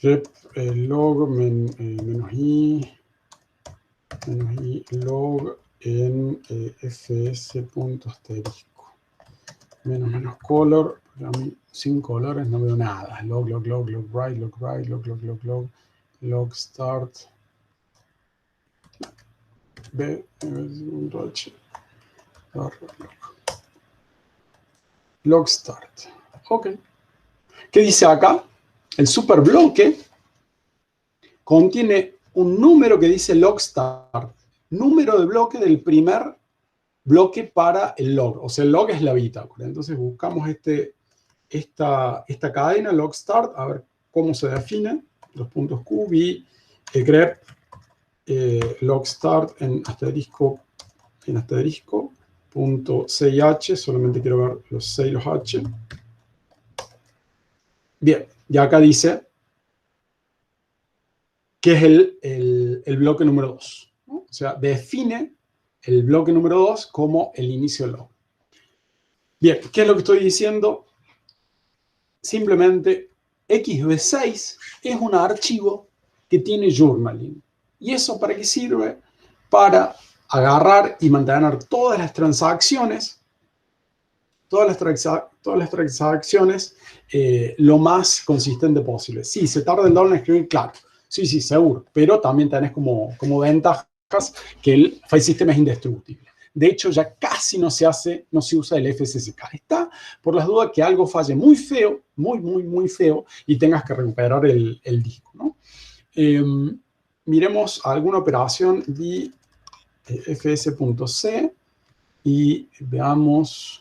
Grep log menos i log en fs.asterisco menos color, porque a mí sin colores no veo nada. Log right, log start b.h log start. Ok. ¿Qué dice acá? El superbloque contiene un número que dice log start, número de bloque del primer bloque para el log. O sea, el log es la bitácora. Entonces buscamos esta cadena, log start, a ver cómo se define. Los puntos Q, y grep log start en asterisco punto C y H. Solamente quiero ver los C y los H. Bien, y acá dice que es el bloque número 2, ¿no? O sea, define el bloque número 2 como el inicio del log. Bien, ¿qué es lo que estoy diciendo? Simplemente XV6 es un archivo que tiene journaling. ¿Y eso para qué sirve? Para agarrar y mantener todas las transacciones lo más consistente posible. Sí, se tarda el doble en escribir, claro. Sí, seguro. Pero también tenés como ventajas que el file system es indestructible. De hecho, ya casi no se usa el FSSK. Está por las dudas que algo falle muy feo, muy feo, y tengas que recuperar el disco, ¿no? Miremos alguna operación de fs.c y veamos.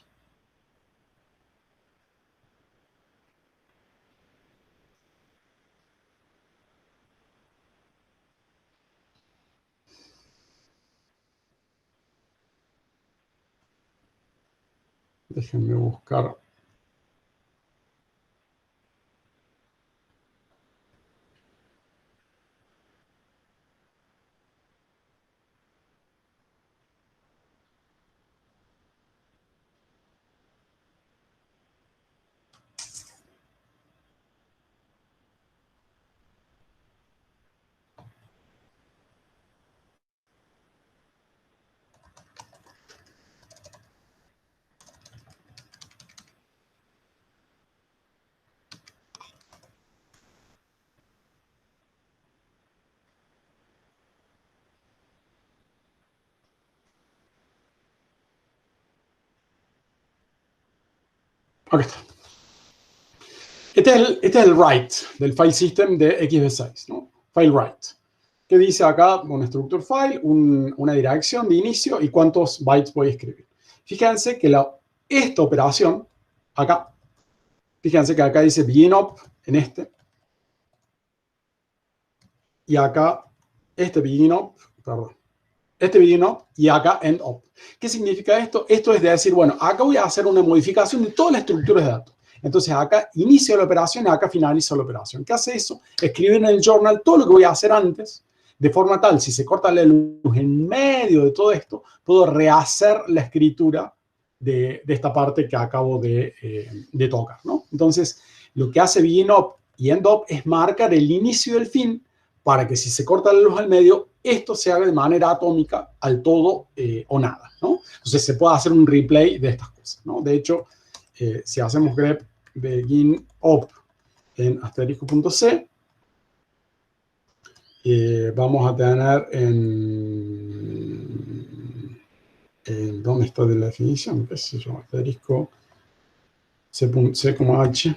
Déjenme buscar. Acá está. Este es el write del file system de XV6, ¿no? File write. ¿Qué dice acá? Un structure file, una dirección de inicio y cuántos bytes voy a escribir. Fíjense que esta operación, acá, fíjense que acá dice begin up en este. Y acá, este begin up y acá end up. ¿Qué significa esto? Esto es de decir, bueno, acá voy a hacer una modificación de toda la estructura de datos. Entonces acá inicio la operación y acá finalizo la operación. ¿Qué hace eso? Escribir en el journal todo lo que voy a hacer antes, de forma tal, si se corta la luz en medio de todo esto, puedo rehacer la escritura de esta parte que acabo de tocar, ¿no? Entonces, lo que hace begin up y end up es marcar el inicio y el fin para que si se corta la luz al medio, esto se haga de manera atómica al todo o nada, ¿no? Entonces se puede hacer un replay de estas cosas, ¿no? De hecho, si hacemos grep begin up en asterisco.c, vamos a tener en ¿dónde está de la definición? ¿Qué sé yo? Asterisco c como h.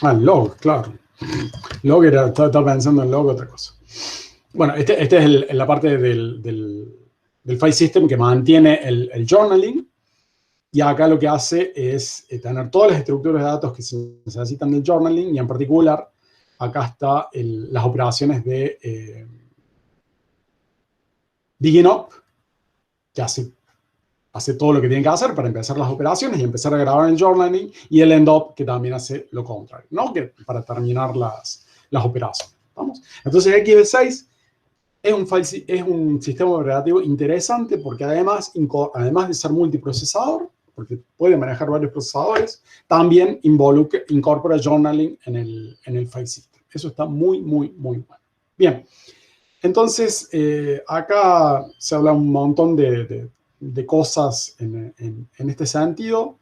Ah, log, claro. Log estaba pensando en log, otra cosa. Bueno, este es la parte del file system que mantiene el journaling. Y acá lo que hace es tener todas las estructuras de datos que se necesitan del journaling, y en particular, acá está las operaciones de digging up, que hace todo lo que tiene que hacer para empezar las operaciones y empezar a grabar el journaling, y el end up, que también hace lo contrario, ¿no? Que para terminar las operaciones. ¿Vamos? Entonces, XV6 es un sistema operativo interesante porque además de ser multiprocesador, porque puede manejar varios procesadores, también incorpora journaling en el file system. Eso está muy, muy, muy bueno. Bien, entonces acá se habla un montón de cosas en este sentido.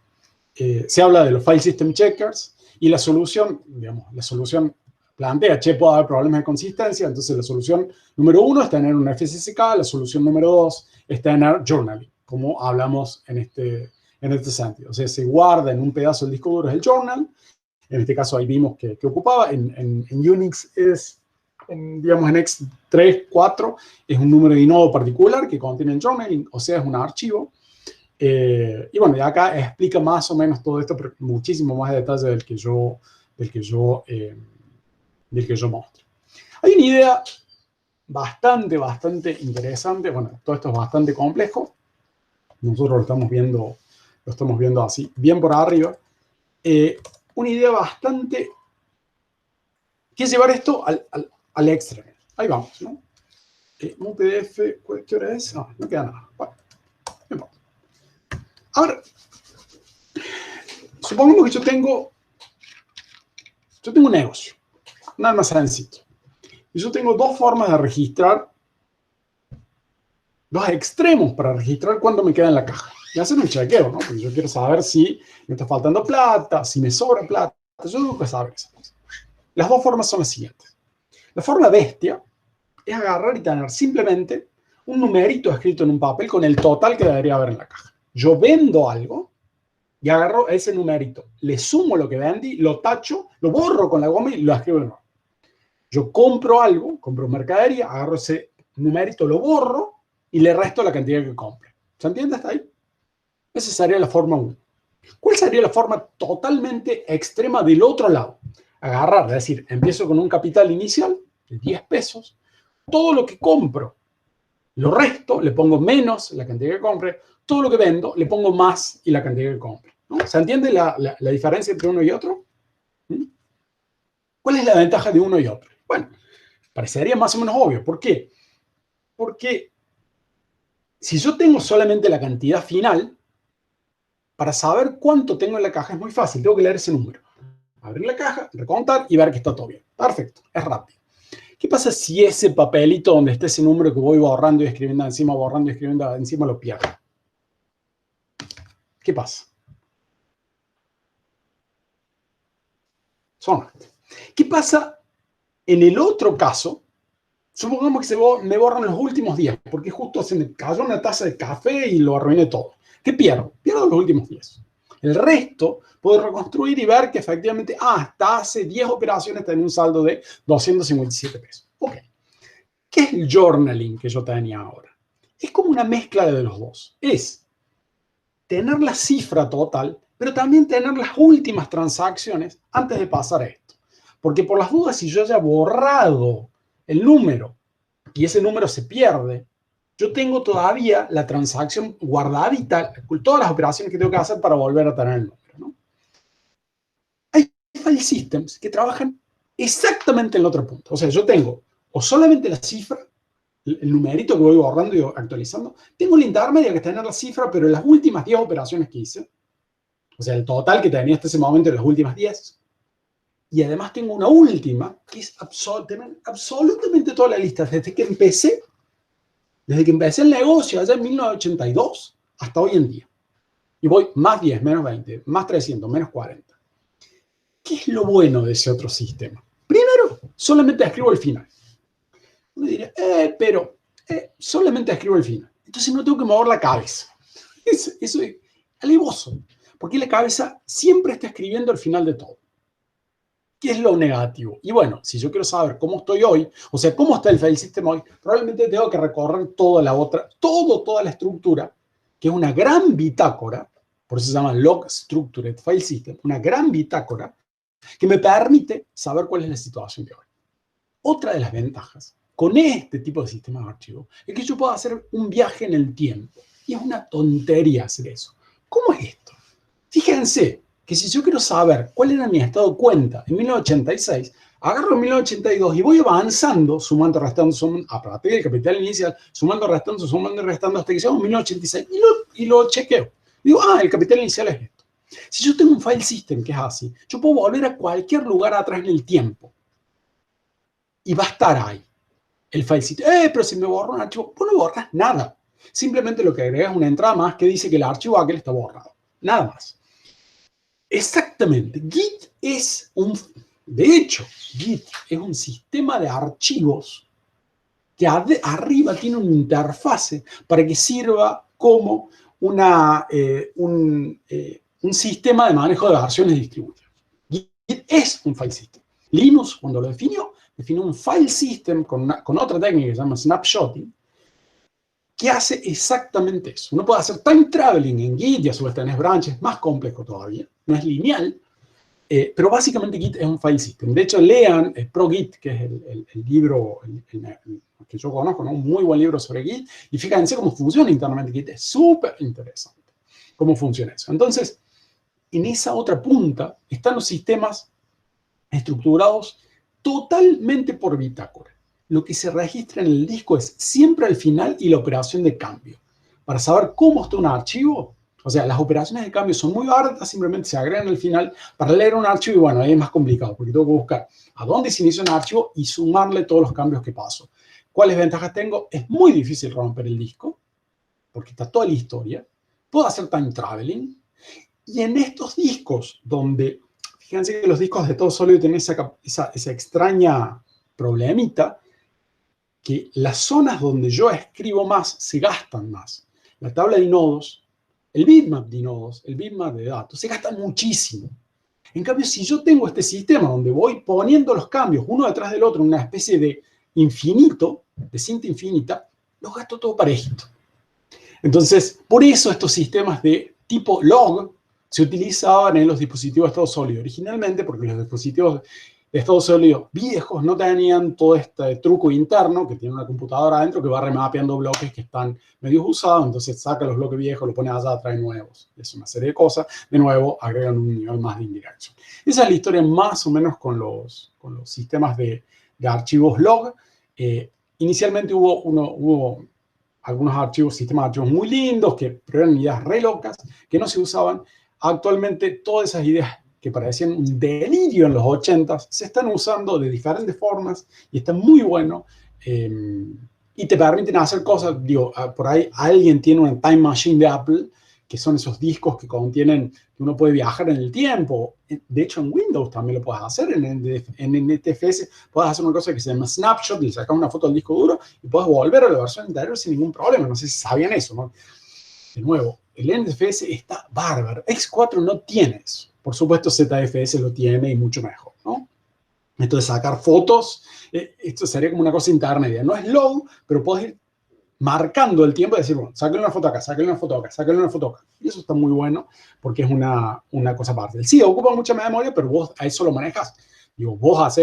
Se habla de los file system checkers y la solución, digamos, la solución plantea, puede haber problemas de consistencia, entonces la solución número 1 es tener un FSSK, la solución número 2 es tener journaling, como hablamos en este sentido. O sea, se guarda en un pedazo del disco duro el journal, en este caso ahí vimos que ocupaba, en Unix es, digamos en X3, 4, es un número de inodo particular que contiene el journaling, o sea, es un archivo. Y bueno, de acá explica más o menos todo esto, pero muchísimo más de detalle del que yo muestro. Hay una idea bastante interesante. Bueno, todo esto es bastante complejo. Nosotros lo estamos viendo así, bien por arriba. Una idea bastante... que es llevar esto al extremo. Ahí vamos, ¿no? Un PDF, ¿qué hora es? No, no queda nada. Bueno, no importa. Ahora, supongamos que yo tengo un negocio, un almacencito. Y yo tengo dos formas de registrar, dos extremos para registrar cuánto me queda en la caja. Y hacer un chequeo, ¿no? Porque yo quiero saber si me está faltando plata, si me sobra plata. Yo tengo que saber eso. Las dos formas son las siguientes. La forma bestia es agarrar y tener simplemente un numerito escrito en un papel con el total que debería haber en la caja. Yo vendo algo y agarro ese numerito, le sumo lo que vendí, lo tacho, lo borro con la goma y lo escribo de nuevo. Yo compro algo, compro mercadería, agarro ese numerito, lo borro y le resto la cantidad que compre. ¿Se entiende hasta ahí? Esa sería la forma 1. ¿Cuál sería la forma totalmente extrema del otro lado? Agarrar, es decir, empiezo con un capital inicial de 10 pesos, todo lo que compro, lo resto, le pongo menos la cantidad que compre, todo lo que vendo, le pongo más y la cantidad que compre. ¿No? ¿Se entiende la diferencia entre uno y otro? ¿Cuál es la ventaja de uno y otro? Bueno, parecería más o menos obvio. ¿Por qué? Porque si yo tengo solamente la cantidad final, para saber cuánto tengo en la caja es muy fácil. Tengo que leer ese número. Abrir la caja, recontar y ver que está todo bien. Perfecto, es rápido. ¿Qué pasa si ese papelito donde está ese número que voy borrando y escribiendo encima, lo pierdo? ¿Qué pasa? Sonate. ¿Qué pasa en el otro caso? Supongamos que me borran los últimos días, porque justo se me cayó una taza de café y lo arruiné todo. ¿Qué pierdo? Pierdo los últimos días. El resto puedo reconstruir y ver que efectivamente, hasta hace 10 operaciones tenía un saldo de 257 pesos. Ok. ¿Qué es el journaling que yo tenía ahora? Es como una mezcla de los dos. Es tener la cifra total, pero también tener las últimas transacciones antes de pasar a esto. Porque por las dudas, si yo haya borrado el número y ese número se pierde, yo tengo todavía la transacción guardadita, todas las operaciones que tengo que hacer para volver a tener el número, ¿no? Hay file systems que trabajan exactamente en el otro punto. O sea, yo tengo o solamente la cifra, el numerito que voy borrando y actualizando, tengo la intermedia que es tener la cifra, pero en las últimas 10 operaciones que hice, o sea, el total que tenía hasta ese momento en las últimas 10, y además tengo una última, que es tener absolutamente toda la lista, desde que empecé el negocio allá en 1982 hasta hoy en día. Y voy más 10, menos 20, más 300, menos 40. ¿Qué es lo bueno de ese otro sistema? Primero, solamente escribo el final. Uno diría, pero solamente escribo el final. Entonces no tengo que mover la cabeza. Eso es alevoso, porque la cabeza siempre está escribiendo el final de todo. ¿Qué es lo negativo? Y bueno, si yo quiero saber cómo estoy hoy, o sea, cómo está el file system hoy, probablemente tengo que recorrer toda la estructura, que es una gran bitácora, Por eso se llama Log Structured File System, una gran bitácora que me permite saber cuál es la situación de hoy. Otra de las ventajas con este tipo de sistemas de archivos es que yo puedo hacer un viaje en el tiempo. Y es una tontería hacer eso. ¿Cómo es esto? Fíjense que si yo quiero saber cuál era mi estado de cuenta en 1986, agarro 1982 y voy avanzando, sumando, restando, sumando, a partir del capital inicial, sumando, restando, hasta que llegamos a 1986 y lo chequeo. Digo, el capital inicial es esto. Si yo tengo un file system que es así, yo puedo volver a cualquier lugar atrás en el tiempo y va a estar ahí el file system. Pero si me borro un archivo, vos no borras nada. Simplemente lo que agrega es una entrada más que dice que el archivo aquel está borrado. Nada más. Exactamente. Git es Git es un sistema de archivos que arriba tiene una interfase para que sirva como un sistema de manejo de versiones distribuidas. Git es un file system. Linux, cuando lo definió un file system con otra técnica que se llama snapshotting, que hace exactamente eso. Uno puede hacer time traveling en Git y a su vez tenés branches, más complejo todavía, no es lineal, pero básicamente Git es un file system. De hecho, lean ProGit, que es el libro que yo conozco, ¿no? Un muy buen libro sobre Git, y fíjense cómo funciona internamente Git, es súper interesante cómo funciona eso. Entonces, en esa otra punta están los sistemas estructurados totalmente por bitácora. Lo que se registra en el disco es siempre al final y la operación de cambio. Para saber cómo está un archivo, o sea, las operaciones de cambio son muy baratas, simplemente se agregan al final para leer un archivo y bueno, ahí es más complicado porque tengo que buscar a dónde se inicia un archivo y sumarle todos los cambios que paso. ¿Cuáles ventajas tengo? Es muy difícil romper el disco porque está toda la historia. Puedo hacer time traveling y en estos discos donde, fíjense que los discos de todo sólido tienen esa extraña problemita, que las zonas donde yo escribo más se gastan más. La tabla de nodos, el bitmap de nodos, el bitmap de datos, se gastan muchísimo. En cambio, si yo tengo este sistema donde voy poniendo los cambios uno detrás del otro, una especie de infinito, de cinta infinita, los gasto todo parejito. Entonces, por eso estos sistemas de tipo log se utilizaban en los dispositivos de estado sólido originalmente, porque los dispositivos de estado sólido viejos no tenían todo este truco interno que tiene una computadora adentro que va remapeando bloques que están medio usados, entonces saca los bloques viejos, los pone allá, trae nuevos. Es una serie de cosas. De nuevo, agregan un nivel más de indirección. Esa es la historia más o menos con los sistemas de archivos log. Inicialmente hubo algunos archivos, sistemas de archivos muy lindos, pero eran ideas re locas, que no se usaban. Actualmente todas esas ideas que parecían un delirio en los 80s, se están usando de diferentes formas y está muy bueno. Y te permiten hacer cosas, digo, por ahí alguien tiene una Time Machine de Apple, que son esos discos que contienen, que uno puede viajar en el tiempo. De hecho, en Windows también lo puedes hacer, en NTFS puedes hacer una cosa que se llama Snapshot, le sacas una foto al disco duro y puedes volver a la versión anterior sin ningún problema. No sé si sabían eso, ¿no? De nuevo, el NTFS está bárbaro. X4 no tiene eso. Por supuesto, ZFS lo tiene y mucho mejor, ¿no? Esto de sacar fotos, esto sería como una cosa intermedia. No es low, pero puedes ir marcando el tiempo y decir, bueno, sáquenle una foto acá, sáquenle una foto acá, sáquenle una foto acá. Y eso está muy bueno porque es una cosa aparte. Sí, ocupa mucha memoria, pero vos a eso lo manejas. Digo, vos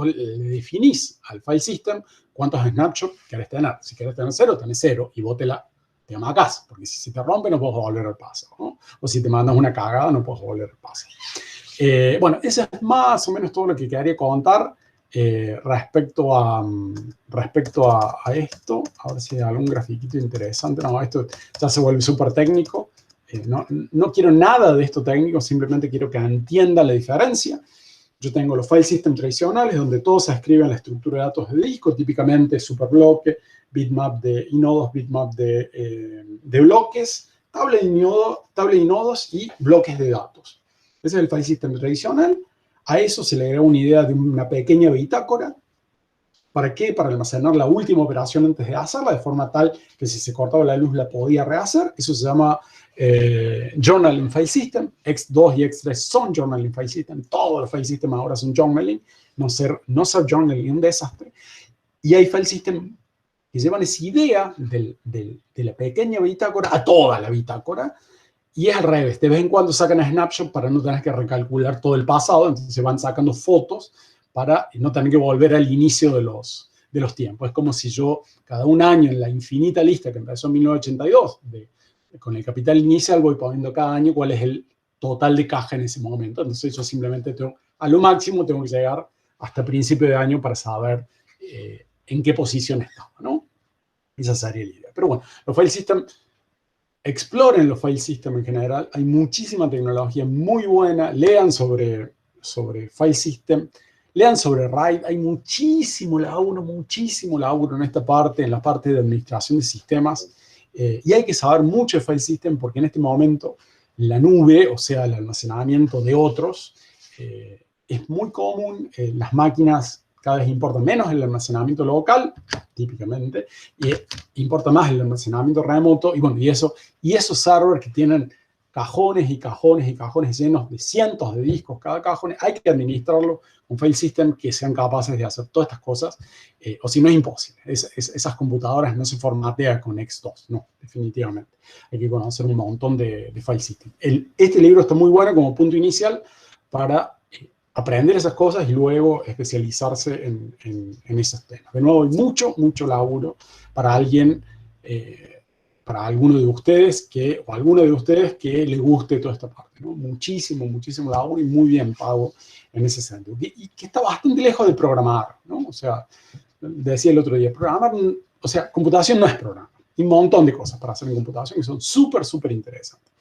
le definís al file system cuántos snapshots querés tener. Si querés tener 0, tenés 0 y vos te amagás, porque si se te rompe no puedes volver al pasado, ¿no? O si te mandas una cagada no puedes volver al pasado. Bueno, eso es más o menos todo lo que quería contar respecto a esto. A ver si hay algún grafiquito interesante. No, esto ya se vuelve súper técnico. No quiero nada de esto técnico, simplemente quiero que entienda la diferencia. Yo tengo los file system tradicionales donde todo se escribe en la estructura de datos de disco, típicamente superbloque, bitmap de inodos, bitmap de bloques, tabla de inodos y bloques de datos. Ese es el file system tradicional. A eso se le agrega una idea de una pequeña bitácora. ¿Para qué? Para almacenar la última operación antes de hacerla, de forma tal que si se cortaba la luz la podía rehacer. Eso se llama Journaling File System. X2 y X3 son Journaling File System. Todos los file systems ahora son journaling. No ser journaling un desastre. Y hay file system que llevan esa idea de la pequeña bitácora a toda la bitácora. Y es al revés, de vez en cuando sacan snapshot para no tener que recalcular todo el pasado, entonces se van sacando fotos para no tener que volver al inicio de los tiempos. Es como si yo, cada un año en la infinita lista que empezó en 1982, con el capital inicial, voy poniendo cada año cuál es el total de caja en ese momento. Entonces yo simplemente a lo máximo tengo que llegar hasta principio de año para saber en qué posición estaba, ¿no? Esa sería la idea. Pero bueno, los file systems, exploren los file systems en general. Hay muchísima tecnología muy buena. Lean sobre file system. Lean sobre RAID. Hay muchísimo laburo en esta parte, en la parte de administración de sistemas. Y hay que saber mucho de file system porque en este momento la nube, o sea, el almacenamiento de otros, es muy común. Las máquinas cada vez importa menos el almacenamiento local, típicamente, y importa más el almacenamiento remoto, y bueno, y esos servers que tienen cajones y cajones y cajones llenos de cientos de discos cada cajón, hay que administrarlo con file system que sean capaces de hacer todas estas cosas, o si no es imposible. Esas computadoras no se formatean con X2, no, definitivamente. Hay que conocer un montón de file system. Este libro está muy bueno como punto inicial para aprender esas cosas y luego especializarse en esos temas. De nuevo, hay mucho laburo para alguien, para alguno de ustedes o alguno de ustedes que le guste toda esta parte, ¿no? Muchísimo laburo y muy bien pago en ese sentido. Y que está bastante lejos de programar, ¿no? O sea, decía el otro día, programar, o sea, computación no es programar. Hay un montón de cosas para hacer en computación que son súper interesantes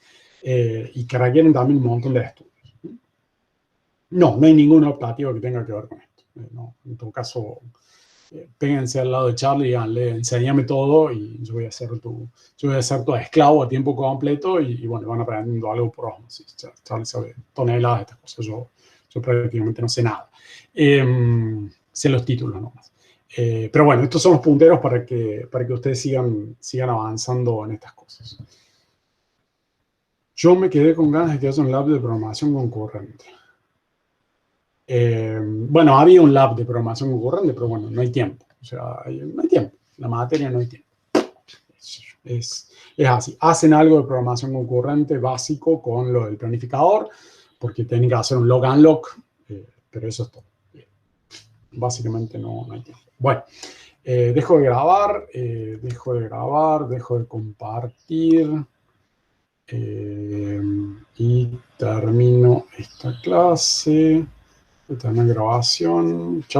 y que requieren también un montón de estudios. No hay ninguna optativa que tenga que ver con esto. No, en todo caso, péguense al lado de Charlie y díganle, enséñame todo y yo voy a ser tu esclavo a tiempo completo y bueno, van aprendiendo algo por osmosis. Charlie sabe toneladas de estas cosas, yo prácticamente no sé nada. Sé los títulos nomás. Pero bueno, estos son los punteros para que ustedes sigan avanzando en estas cosas. Yo me quedé con ganas de que haya un lab de programación concurrente. Bueno, había un lab de programación concurrente, pero bueno, no hay tiempo. O sea, no hay tiempo. La materia no hay tiempo. Es así. Hacen algo de programación concurrente básico con lo del planificador, porque tienen que hacer un log and lock, pero eso es todo. Básicamente no hay tiempo. Bueno, dejo de grabar, dejo de compartir y termino esta clase. Esta es una grabación. Chao.